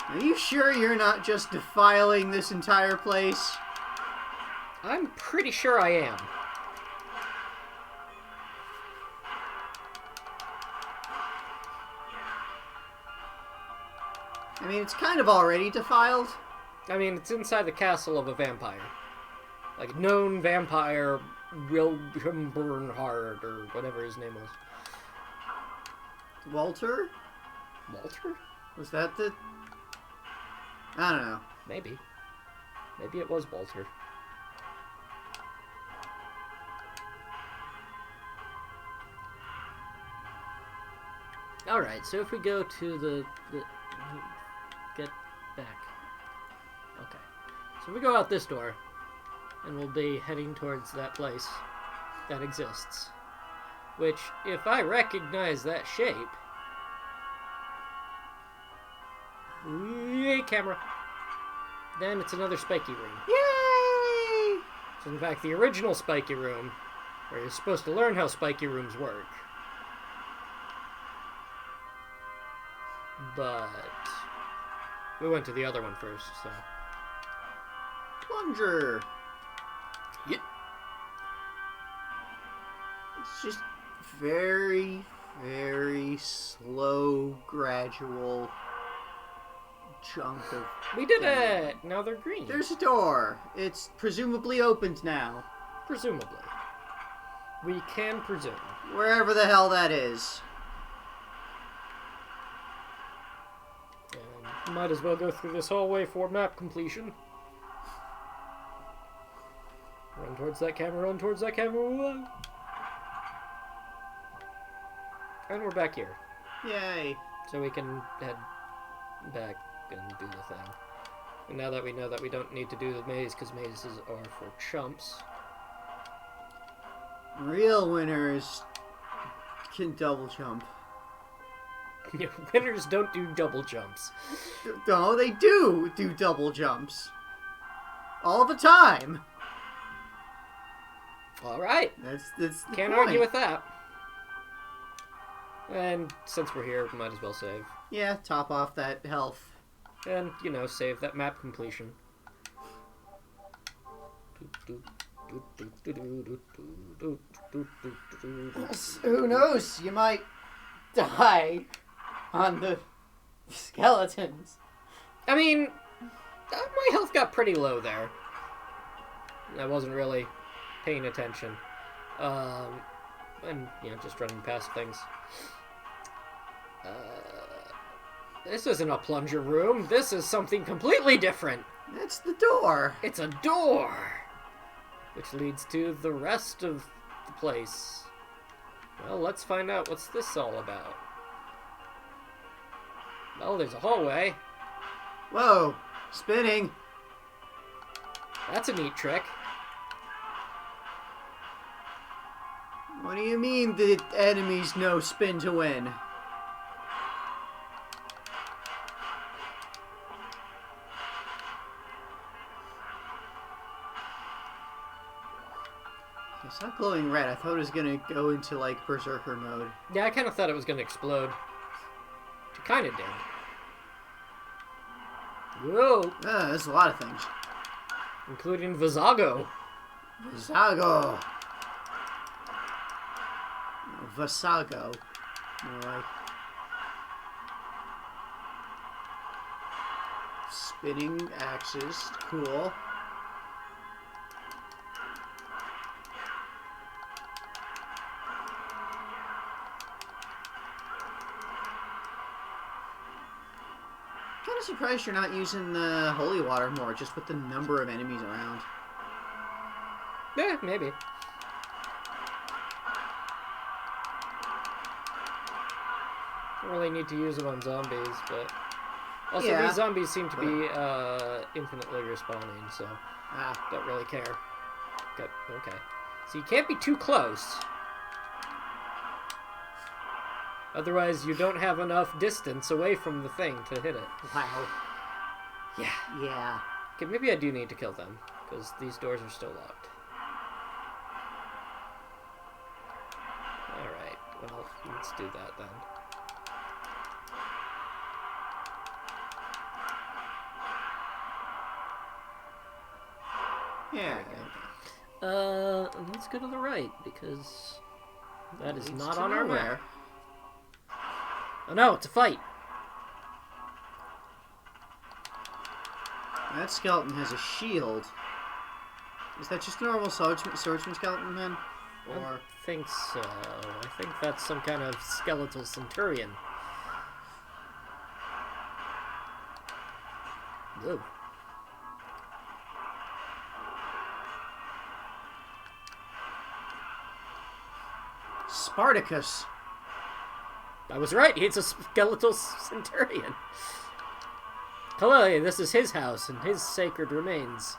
Are you sure you're not just defiling this entire place? I'm pretty sure I am. I mean, it's kind of already defiled. I mean, it's inside the castle of a vampire. Like, known vampire William Bernhard, or whatever his name was. Walter? Walter? Was that the... I don't know. Maybe. Maybe it was Walter. Alright, so if we go to the... Get back. Okay. So we go out this door, and we'll be heading towards that place that exists. Which, if I recognize that shape... Yay, camera! Then it's another spiky room. Yay! So in fact, the original spiky room, where you're supposed to learn how spiky rooms work. But... we went to the other one first, so... Plunger! Yep. It's just very, very slow, gradual chunk of... We did it! Now they're green. There's a door. It's presumably opened now. Presumably. We can presume. Wherever the hell that is. And might as well go through this hallway for map completion. Run towards that camera, run towards that camera. And we're back here. Yay. So we can head back and do the thing. And now that we know that we don't need to do the maze, because mazes are for chumps. Real winners can double jump. Winners don't do double jumps. No, they do double jumps. All the time. Alright. That's the Can't point. argue with that. And since we're here, we might as well save. Yeah, top off that health. And, you know, save that map completion. Who knows? You might die on the skeletons. I mean, my health got pretty low there. I wasn't really paying attention. And, you know, just running past things. This isn't a plunger room. This is something completely different. That's the door. It's a door. which leads to the rest of the place. Well, let's find out what's this all about. Well, there's a hallway. Whoa! Spinning! That's a neat trick. What do you mean the enemies know spin to win? It's not glowing red. I thought it was gonna go into, like, Berserker mode. Yeah, I kind of thought it was going to explode. It kind of did. Whoa! There's a lot of things. Including Visago. Visago! Visago. More like... Spinning axes. Cool. Kind of surprised you're not using the holy water more, just with the number of enemies around. Yeah, maybe. Don't really need to use them on zombies, but also Yeah, these zombies seem to be infinitely respawning, so don't really care. Okay, so you can't be too close. Otherwise, you don't have enough distance away from the thing to hit it. Wow. Yeah. Yeah. Okay, maybe I do need to kill them, because these doors are still locked. Alright, well, let's do that then. Yeah. Let's go to the right, because that is Leads not to on our nowhere. map. Oh no, it's a fight! That skeleton has a shield. Is that just a normal swordsman skeleton then? I don't think so. I think that's some kind of skeletal centurion. Whoa. Spartacus. I was right, he's a skeletal centurion. Hello, this is his house and his sacred remains.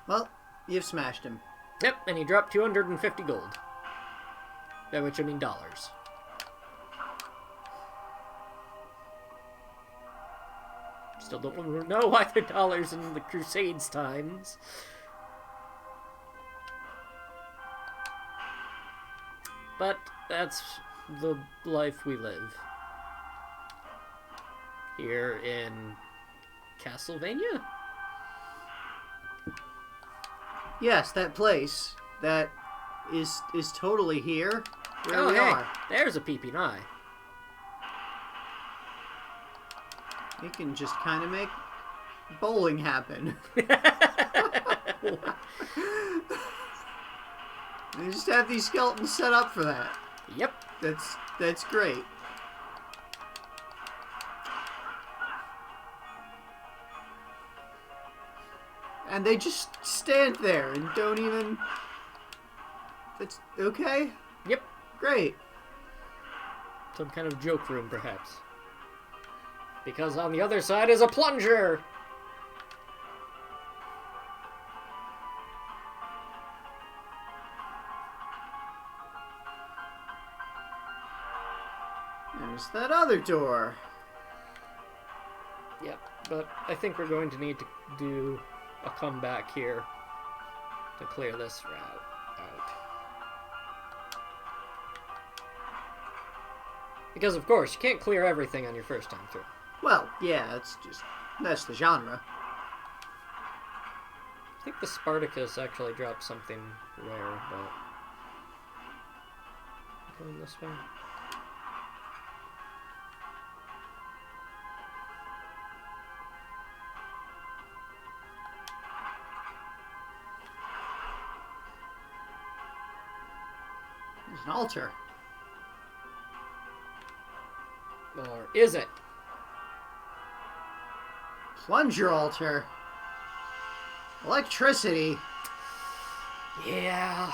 Well, you've smashed him. Yep, and he dropped 250 gold. By which I mean dollars. Still don't know why they're dollars in the Crusades times. But that's the life we live. Here in Castlevania? Yes, that place that is totally here where we hey, are. there's a peeping eye. You can just kind of make bowling happen. You just have these skeletons set up for that. Yep. That's great. And they just stand there and don't even... That's okay? Yep. Great. Some kind of joke room, perhaps. Because on the other side is a plunger! There's that other door. Yep, but I think we're going to need to do a comeback here to clear this route out. Because, of course, you can't clear everything on your first time through. Well, yeah, that's the genre. I think the Spartacus actually dropped something rare, but... Going this way? An altar. Or is it? Plunger altar. Electricity. Yeah.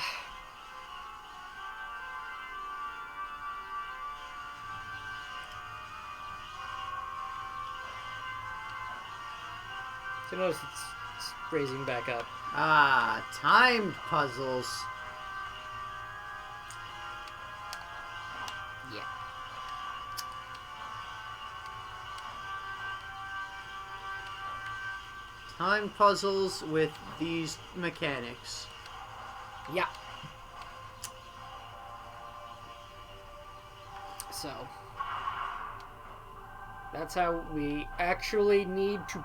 So notice it's raising back up. Ah, timed puzzles. Yeah. Time puzzles with these mechanics. Yeah. So, that's how we actually need to...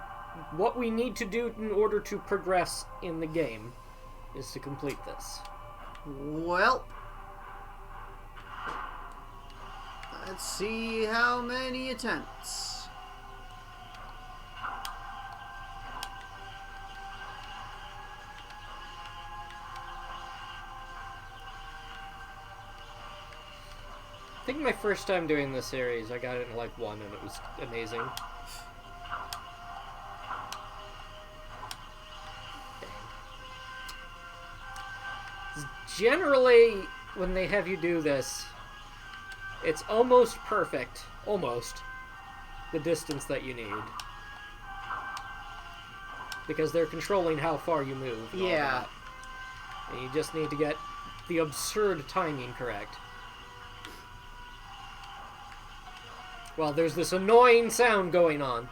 What we need to do in order to progress in the game is to complete this. Well, let's see how many attempts. I think my first time doing this series, I got it in like 1 and it was amazing. Dang. Generally, when they have you do this, it's almost perfect, almost, the distance that you need. Because they're controlling how far you move. And Yeah. all that. And you just need to get the absurd timing correct. Well, there's this annoying sound going on.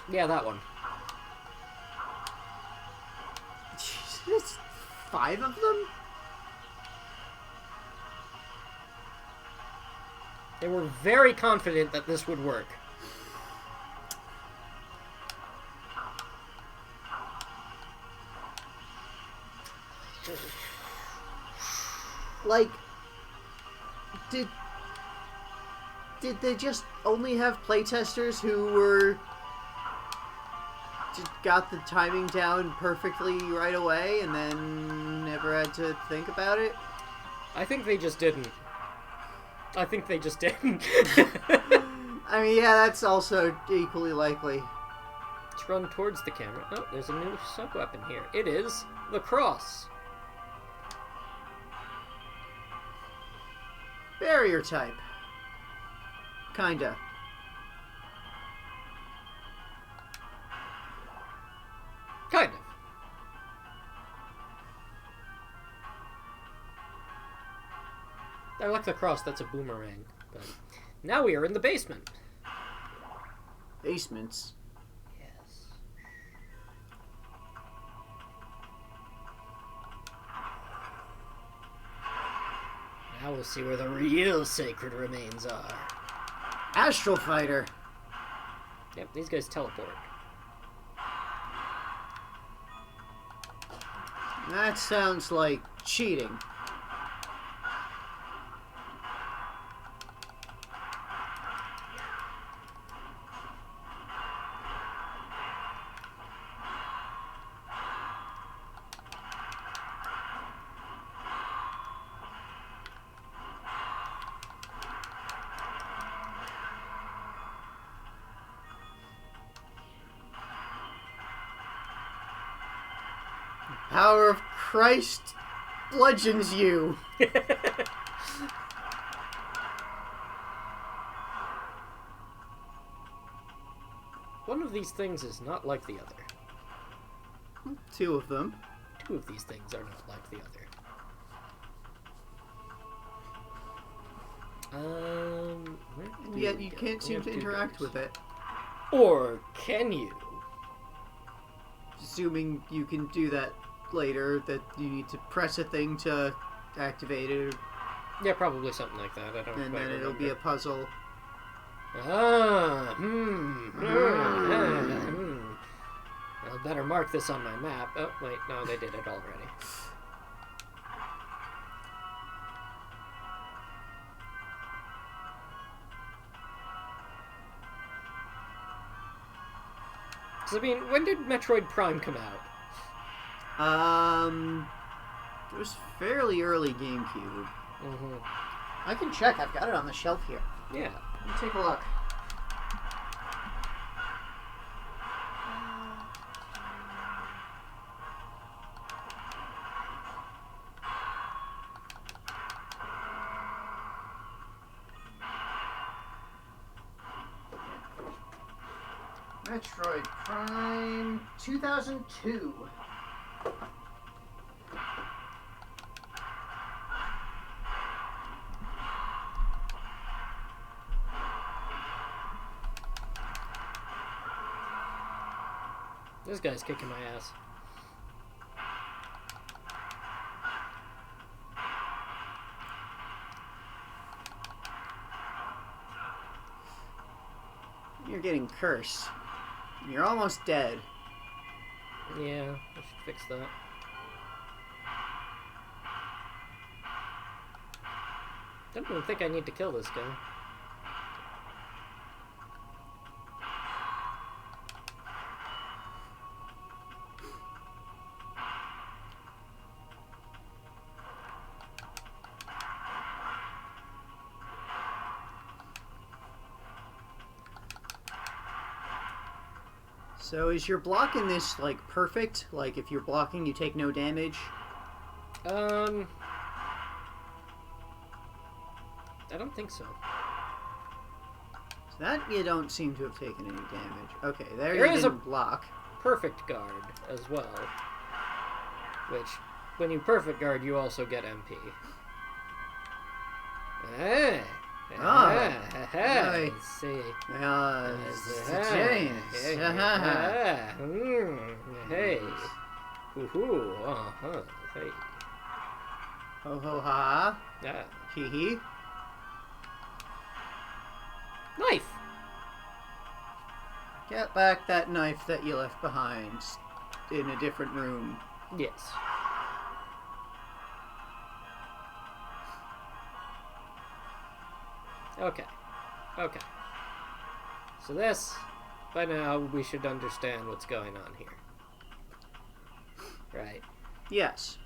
Yeah, that one. There's 5 of them? They were very confident that this would work. Like, did they just only have playtesters who were just got the timing down perfectly right away and then never had to think about it? I think they just didn't. I think they just didn't. I mean, yeah, that's also equally likely. Let's run towards the camera. Oh, there's a new sub-weapon here. It is the cross. Barrier type. Kinda. Kind of. I like the cross, that's a boomerang. But now we are in the basement. Basements. Yes. Now we'll see where the real sacred remains are. Astral Fighter. Yep, these guys teleport. That sounds like cheating. Power of Christ bludgeons you. One of these things is not like the other. 2 of them. 2 of these things are not like the other. Where do Yet we you go? can't We seem have to 2 interact doors. with it. Or can you? Assuming you can do that later, that you need to press a thing to activate it, Yeah, probably something like that. I don't and quite then it'll be a remember. puzzle. I'll better mark this on my map. Oh, wait, no, they did it already. So, I mean, when did Metroid Prime come out? It was fairly early GameCube. Mm-hmm. I can check. I've got it on the shelf here. Yeah. Let me take a look. Metroid Prime 2002. This guy's kicking my ass. You're getting cursed. You're almost dead. Yeah, I should fix that. Don't even think I need to kill this guy. So is your block in this, like, perfect? Like, if you're blocking, you take no damage? I don't think so. So that you don't seem to have taken any damage. Okay, there There you is didn't block. Perfect guard as well. Which, when you perfect guard, you also get MP. Let's see. Hey. Woohoo. Hey. Ho ho ha. Yeah. Hee hee. Knife! Get back that knife that you left behind in a different room. Yes. Okay. Okay. So this, by now, we should understand what's going on here. Right. Yes.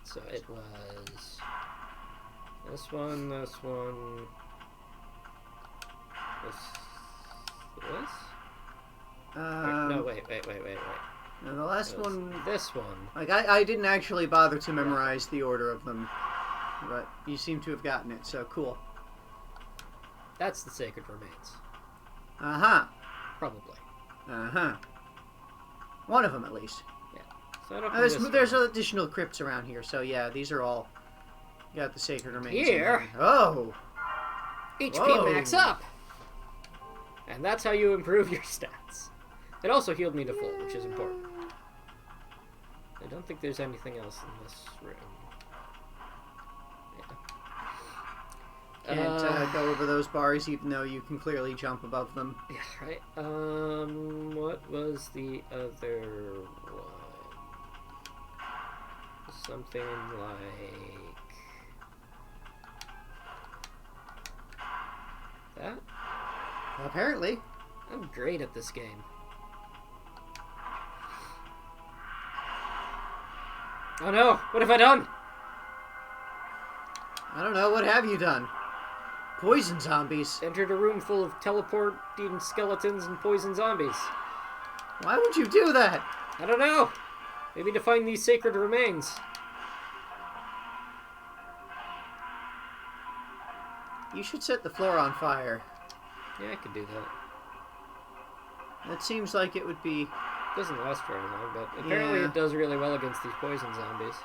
So it was this one, this one, this. No, wait. No, the last one. This one. Like, I didn't actually bother to memorize the order of them, but you seem to have gotten it, so cool. That's the Sacred Remains. Uh-huh. Probably. Uh-huh. One of them, at least. Yeah. So I don't There's additional crypts around here, so yeah, these are all... You got the Sacred Remains. Here. Oh! HP Whoa. max up! And that's how you improve your stats. It also healed me to full, which is important. I don't think there's anything else in this room. Yeah. Can't go over those bars, even though you can clearly jump above them. Yeah, right. What was the other one? Something like that? Apparently. I'm great at this game. Oh no! What have I done? I don't know, what have you done? Poison zombies. Entered a room full of teleporting skeletons and poison zombies. Why would you do that? I don't know. Maybe to find these sacred remains. You should set the floor on fire. Yeah, I could do that. That seems like it would be... Doesn't last very long, but apparently Yeah. it does really well against these poison zombies.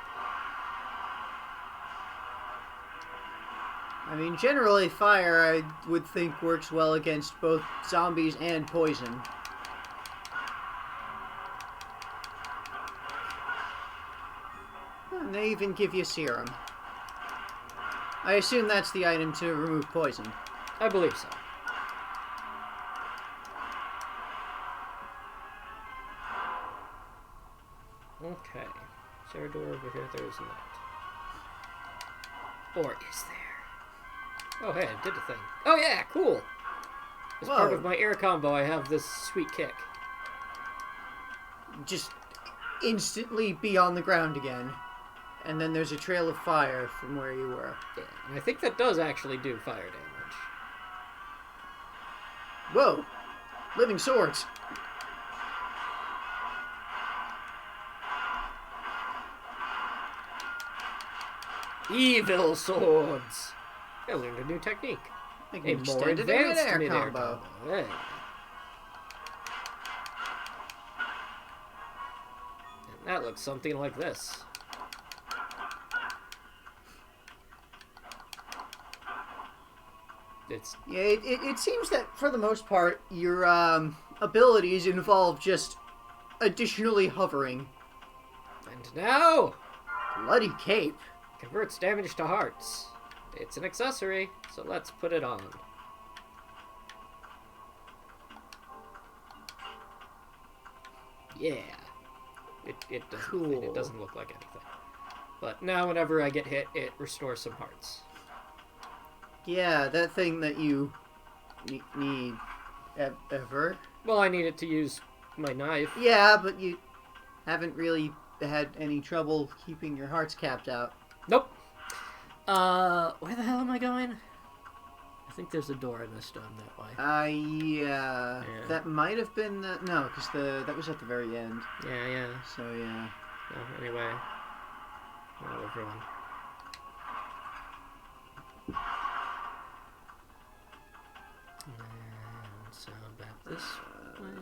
I mean, generally fire, I would think, works well against both zombies and poison. And they even give you serum. I assume that's the item to remove poison. I believe so. Okay. Is there a door over here? There is not. Or is there? Oh, hey, I did the thing. Oh, yeah, cool! As part Whoa. of my air combo, I have this sweet kick. Just instantly be on the ground again. And then there's a trail of fire from where you were. Yeah, and I think that does actually do fire damage. Whoa! Living swords! Evil swords! I learned a new technique. Like A more advanced mid-air combo. Hey. And that looks something like this. It's Yeah, it seems that for the most part, your abilities involve just additionally hovering. and now Bloody cape. converts damage to hearts. It's an accessory, so let's put it on. Yeah. It doesn't, Cool. it doesn't look like anything. But now whenever I get hit, it restores some hearts. Yeah, that thing that you need ever. Well, I need it to use my knife. Yeah, but you haven't really had any trouble keeping your hearts capped out. Nope. Where the hell am I going? I think there's a door in this dome that way. Yeah. That might have been the... No, because that was at the very end. Yeah. So, yeah. Well, anyway. Hello, everyone. And so back this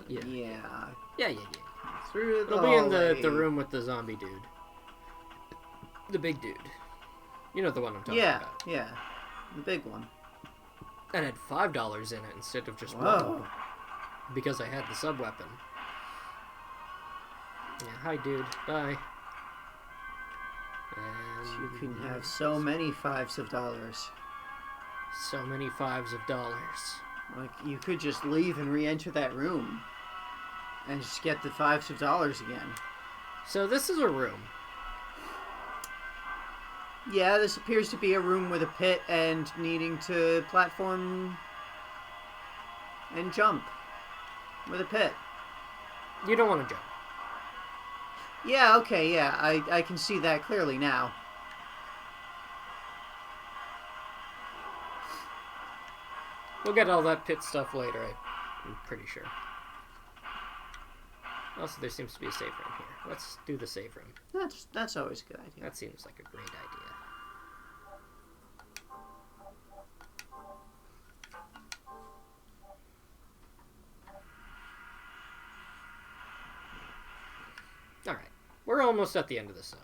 way? Yeah. Through the It'll be in hallway. the room with the zombie dude. The big dude. You know the one I'm talking about. Yeah. The big one. That had $5 in it instead of just Whoa. one. Because I had the sub-weapon. Yeah, hi dude. Bye. And You can have so many fives of dollars. so many fives of dollars. Like, you could just leave and re-enter that room. And just get the fives of dollars again. So this is a room. Yeah, this appears to be a room with a pit and needing to platform and jump with a pit. You don't want to jump. Yeah, okay, yeah, I can see that clearly now. We'll get all that pit stuff later, I'm pretty sure. Also, there seems to be a save room here. Let's do the save room. That's always a good idea. That seems like a great idea. Alright, we're almost at the end of this zone.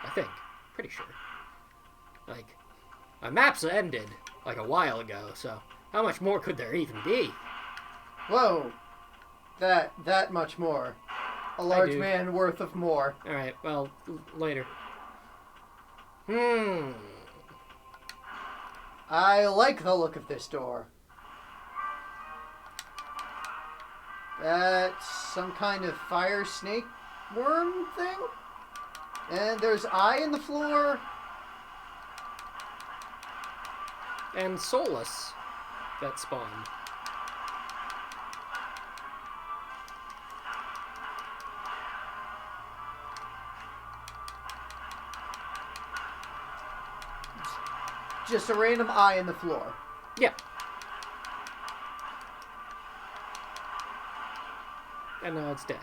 I think. Pretty sure. Like, my maps ended like a while ago, so how much more could there even be? Whoa! That much more. A large dude. man worth of more. Alright, well, later. I like the look of this door. That's some kind of fire snake worm thing? And there's eye in the floor. And Solus that spawned. Just a random eye in the floor. Yeah. And now it's dead.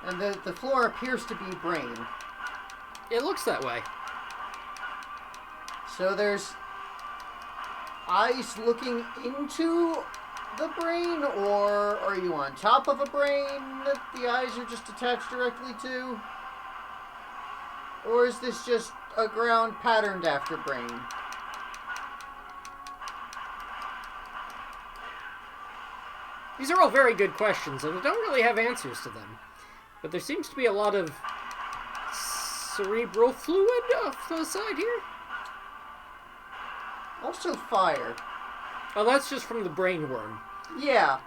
And the floor appears to be brain. It looks that way. So there's eyes looking into the brain, or are you on top of a brain that the eyes are just attached directly to? Or is this just a ground patterned after brain? These are all very good questions, and I don't really have answers to them. But there seems to be a lot of cerebral fluid off the side here. Also fire. Oh, that's just from the brain worm. Yeah.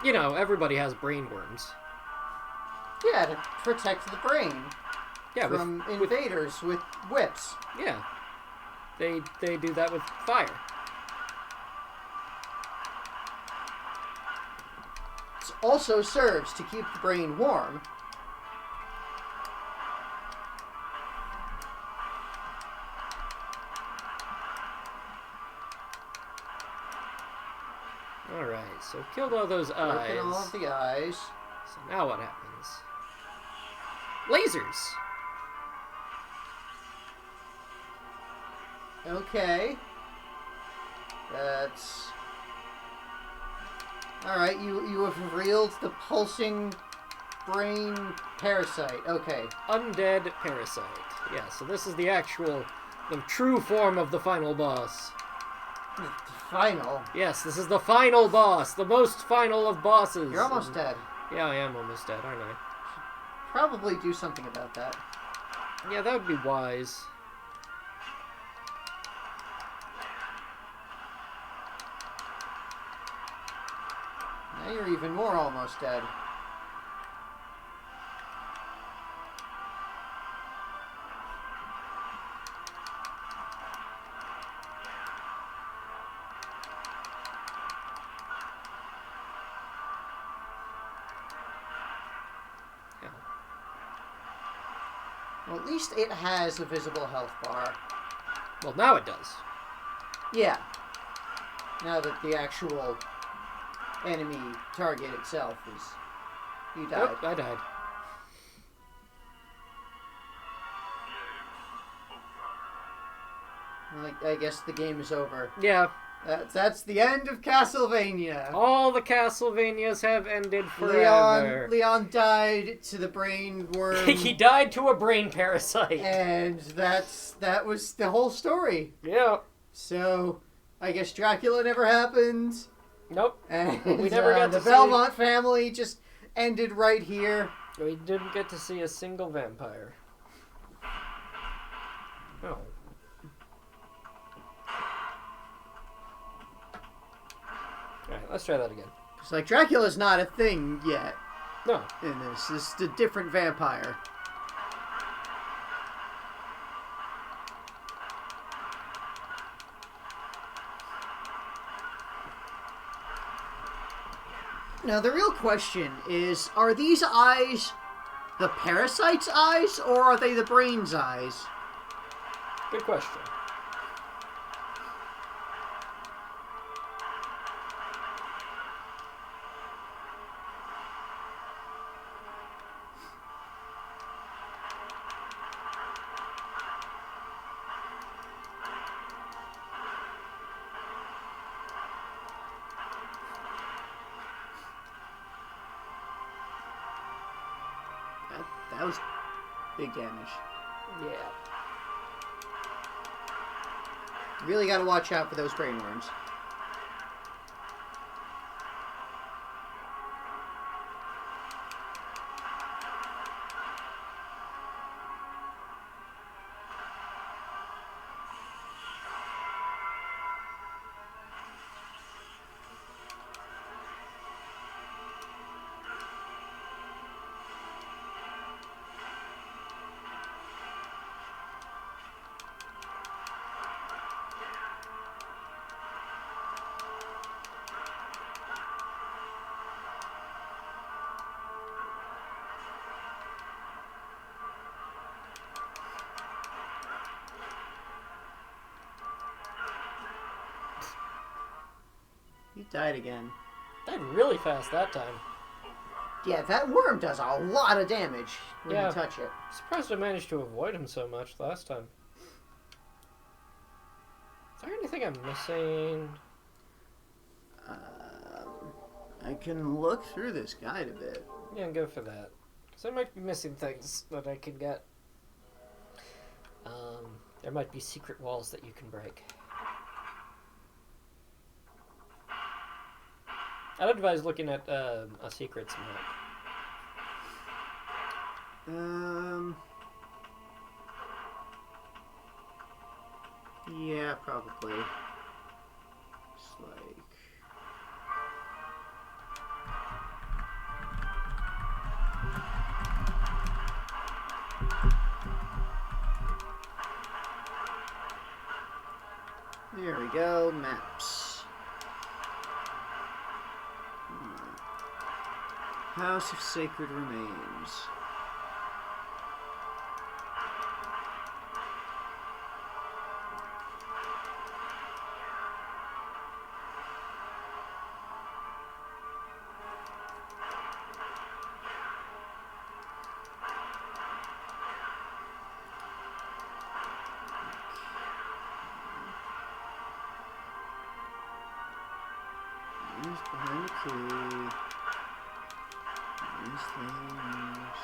You know, everybody has brain worms. Yeah, to protect the brain Yeah, from invaders with whips. yeah. they do that with fire. It also serves to keep the brain warm. Alright, so killed all those eyes. Broken all of the eyes. So now what happens? Lasers! Okay. That's... Alright, you have revealed the pulsing brain parasite. Okay. Undead parasite. Yeah, so this is the true form of the final boss. Final? Yes, this is the final boss. The most final of bosses. You're almost dead. Yeah, I am almost dead, aren't I? Probably do something about that. Yeah, that would be wise. Now you're even more almost dead. Well, at least it has a visible health bar. Well, now it does. Yeah. Now that the actual enemy target itself is... You died. Nope, I died. Well, I guess the game is over. Yeah. That's the end of Castlevania. All the Castlevanias have ended forever. Leon died to the brain worm. He died to a brain parasite. And that was the whole story. Yeah. So, I guess Dracula never happened. Nope. And We never got to the see... Belmont family just ended right here. We didn't get to see a single vampire. Oh. Alright, let's try that again. It's like Dracula's not a thing yet No. in this. This is a different vampire. Now, the real question is, are these eyes the parasite's eyes, or are they the brain's eyes? Good question. That was big damage. Yeah. Really got to watch out for those brain worms. He died again. Died really fast that time. Yeah, that worm does a lot of damage when you touch it. Surprised I managed to avoid him so much last time. Is there anything I'm missing? I can look through this guide a bit. Yeah, go for that. Because I might be missing things that I can get. There might be secret walls that you can break. I'd advise looking at a secrets map. Yeah, probably. It's like... There we go, maps. House of Sacred Remains. Behind the key. These things.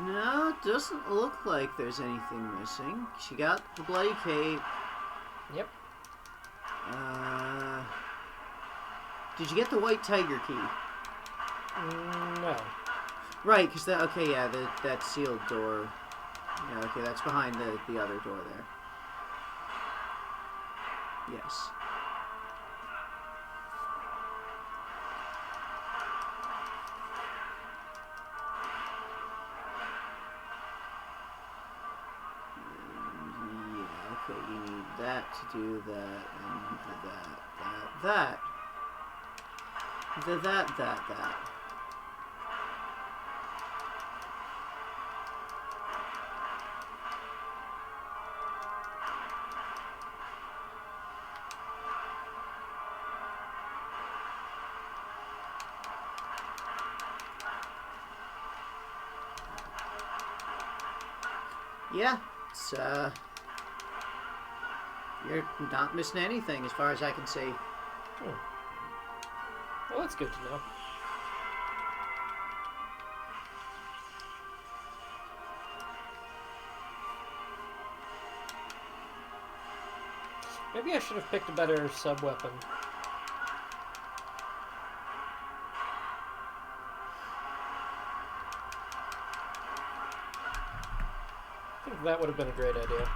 No, it doesn't look like there's anything missing. She got the bloody cape. Yep. Did you get the white tiger key? No. Right, because that, okay, yeah, that sealed door. Yeah, okay, that's behind the other door there. Yes. Yeah, okay, you need that to do that, and that. Yeah, it's, you're not missing anything as far as I can see. Well, that's good to know. Maybe I should have picked a better sub-weapon. I think that would have been a great idea.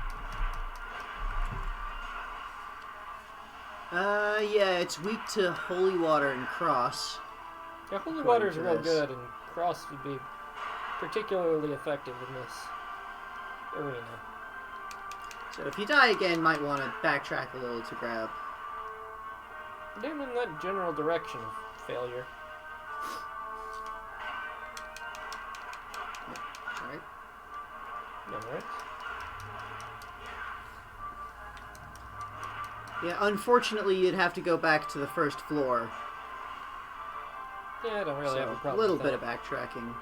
Yeah, it's weak to holy water and cross. Yeah, holy water is real good, and cross would be particularly effective in this arena. So if you die again, might want to backtrack a little to grab. I'm in that general direction of failure. Alright. Alright. Yeah, unfortunately, you'd have to go back to the first floor. Yeah, I don't really have a problem a little with bit that. of backtracking.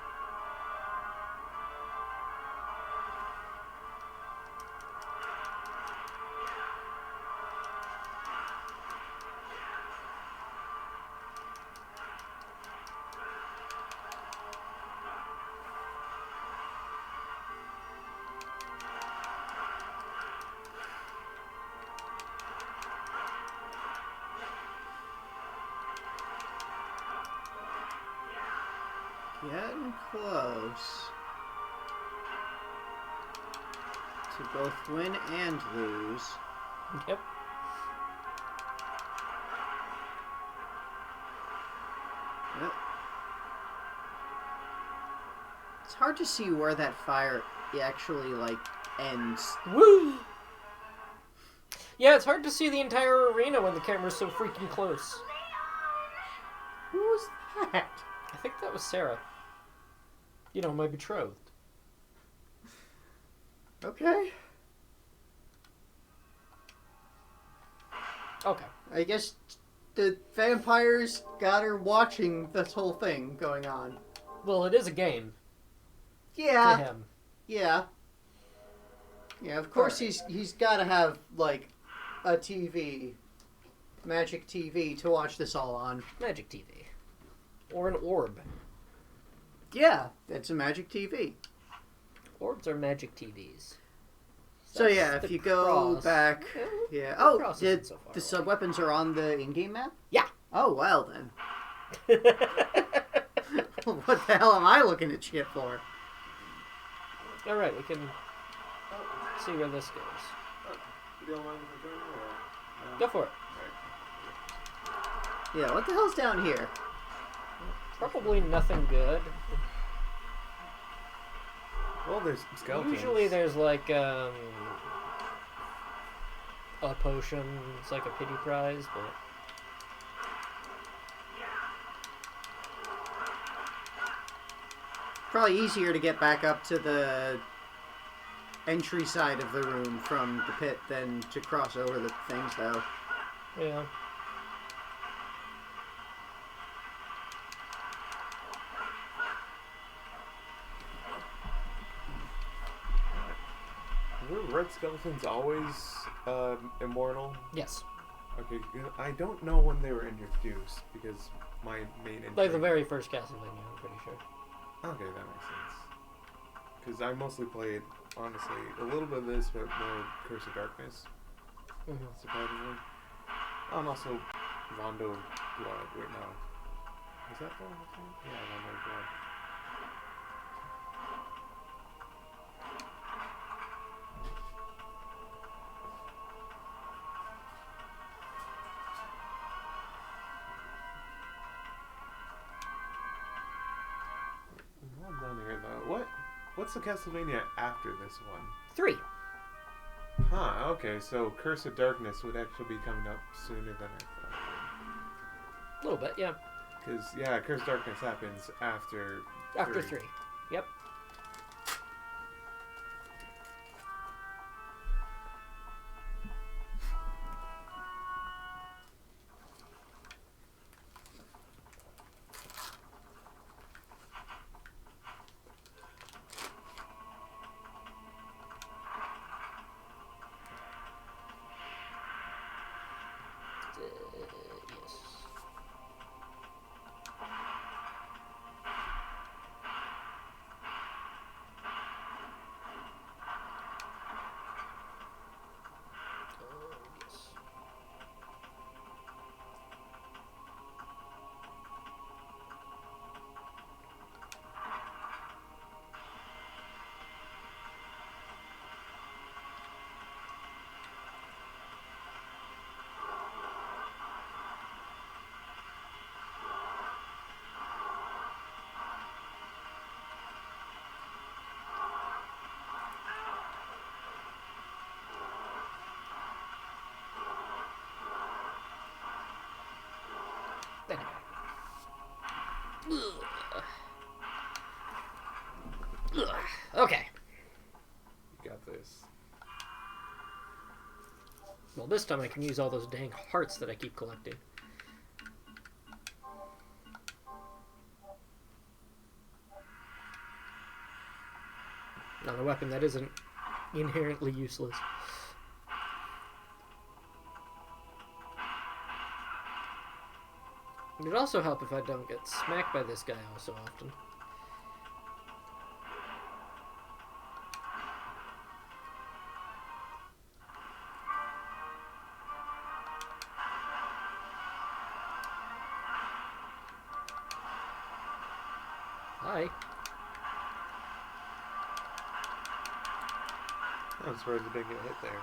Getting close to both win and lose. Yep. Yep. It's hard to see where that fire actually, like, ends. Woo! Yeah, it's hard to see the entire arena when the camera's so freaking close. Who was that? I think that was Sarah. You know, my betrothed. Okay. Okay. I guess the vampires got her watching this whole thing going on. Well, it is a game. Yeah. To him. Yeah. Yeah, of course he's got to have, like, a TV. Magic TV to watch this all on. Magic TV. Or an orb. Yeah, it's a magic TV. Orbs are magic TVs. So That's yeah, if the you go cross. back... Yeah, Yeah. the Oh, cross isn't so far the away. sub-weapons are on the in-game map? Yeah. Oh, well then. What the hell am I looking at shit for? Alright, we can see where this goes. You don't mind if I join you, or? Go for it. Yeah, what the hell's down here? Probably nothing good. Well, there's skeletons. Usually there's like a potion. It's like a pity prize, but Probably easier to get back up to the entry side of the room from the pit than to cross over the things, though. yeah. Were red skeletons always immortal? Yes. Okay, I don't know when they were introduced because my main interest... Like the very first Castlevania, I'm pretty sure. Okay, that makes sense. Because I mostly played, honestly, a little bit of this, but more Curse of Darkness, surprisingly. Oh, and also Rondo Blood. Wait, no. Was that the one? Yeah, Rondo Blood. Well, down here though. What's the Castlevania after this one? 3. Huh, okay, so Curse of Darkness would actually be coming up sooner than I thought. A little bit, yeah. Because, yeah, Curse of Darkness happens after... After 3. Yep. Yes. Yes. Okay. You got this. Well, this time I can use all those dang hearts that I keep collecting. On a weapon that isn't inherently useless. It would also help if I don't get smacked by this guy all so often. Hi. I'm surprised it didn't get hit there.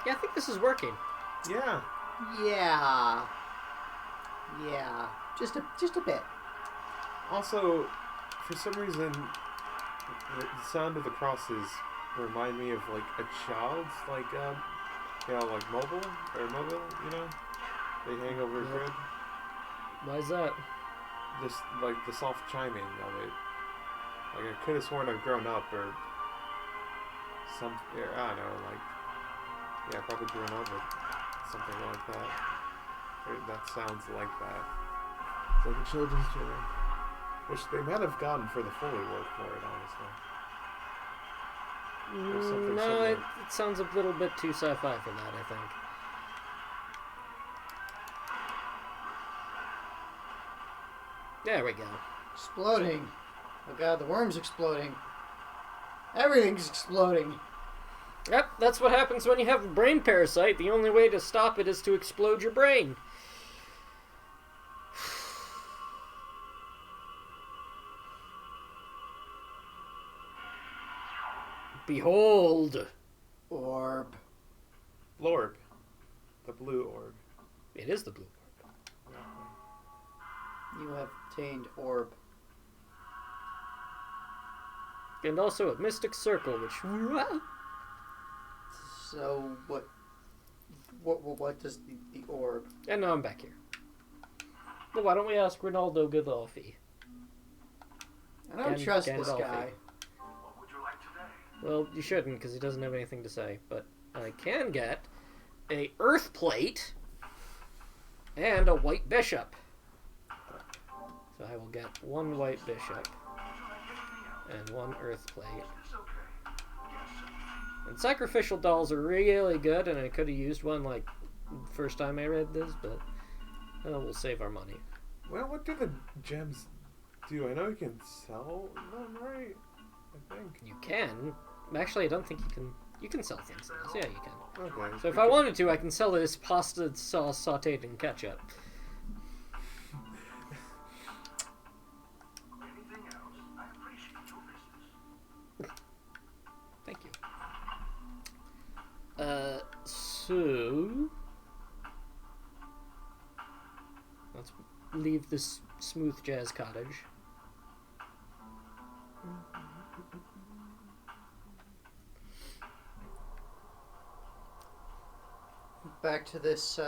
Yeah, I think this is working. Yeah. Yeah. Yeah. Just a bit. Also, for some reason, the sound of the crosses remind me of like a child's like mobile, they hang over a crib. Why is that? Just like the soft chiming of it. Like I could have sworn I've grown up or some. Yeah, I don't know. Like yeah, probably grown up with something like that. Or that sounds like that. It's like a children's channel. Which they might have gotten for the Foley work for it, honestly. No, it sounds a little bit too sci-fi for that, I think. There we go. Exploding. Oh god, the worm's exploding. Everything's exploding. Yep, that's what happens when you have a brain parasite. The only way to stop it is to explode your brain. Behold! Orb. Blorb. The blue orb. It is the blue orb. You have obtained orb. And also a mystic circle, which... So, what does the orb... And now I'm back here. Well, why don't we ask Ronaldo Gandolfi? I don't trust this Gandolfi. guy. What would you like today? Well, you shouldn't, because he doesn't have anything to say. But I can get a earth plate and a white bishop. So I will get one white bishop and one earth plate. It's okay. Yes, sir. And sacrificial dolls are really good, and I could have used one like first time I read this, but we'll save our money. Well, what do the gems do? I know you can sell them, right? I think. You can. Actually, I don't think you can. You can sell things. So yeah, you can. Okay. So if I wanted to, I can sell this pasta sauce sautéed in ketchup. Anything else? I appreciate your business. Thank you. So let's leave this smooth jazz cottage. Back to this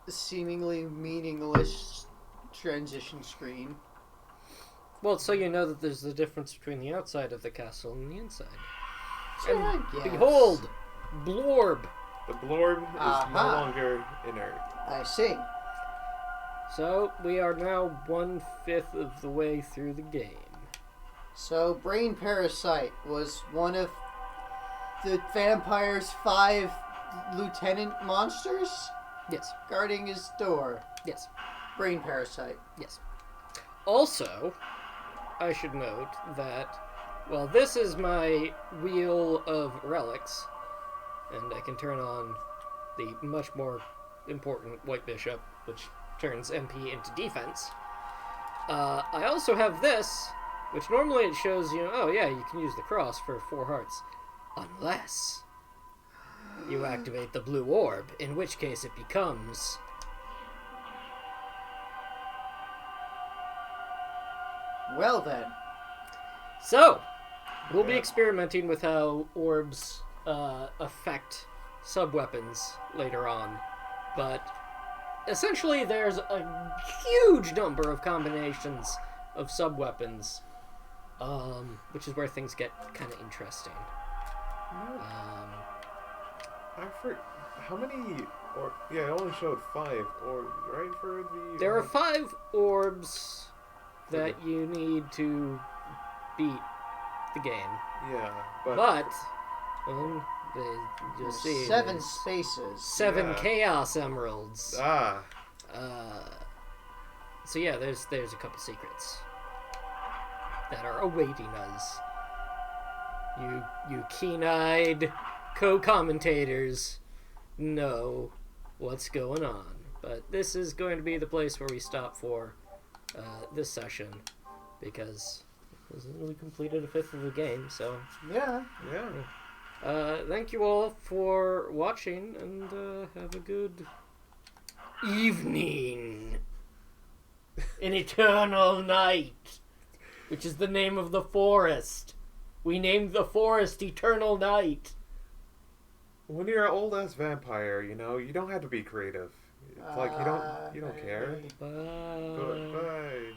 seemingly meaningless transition screen. Well, so you know that there's the difference between the outside of the castle and the inside. Sure, And I guess. behold, Blorb. The blorb is no longer inert. I see. So we are now 1/5 of the way through the game. So, Brain Parasite was one of the vampire's 5 lieutenant monsters Yes, guarding his door. yes, Brain Parasite. yes. Also, I should note that, well, this is my wheel of relics, and I can turn on the much more important white bishop, which turns MP into defense. I also have this, which normally it shows you, oh yeah, you can use the cross for 4 hearts. Unless you activate the blue orb, in which case it becomes... Well then. So, we'll be experimenting with how orbs affect sub-weapons later on. But essentially there's a huge number of combinations of sub-weapons, which is where things get kind of interesting. How many? Or yeah, I only showed 5 orbs, right? For the There are 5 orbs that you need to beat the game. Yeah, But you'll see 7 there's spaces. 7 Yeah. Chaos Emeralds. So yeah, there's a couple secrets that are awaiting us. You keen-eyed co-commentators know what's going on. But this is going to be the place where we stop for this session, because we completed 1/5 of the game, so... Yeah. yeah. Thank you all for watching, and have a good evening. An eternal night, which is the name of the forest. We named the forest Eternal Night. When you're an old ass vampire, you know, you don't have to be creative. It's like you don't care. Bye. Bye.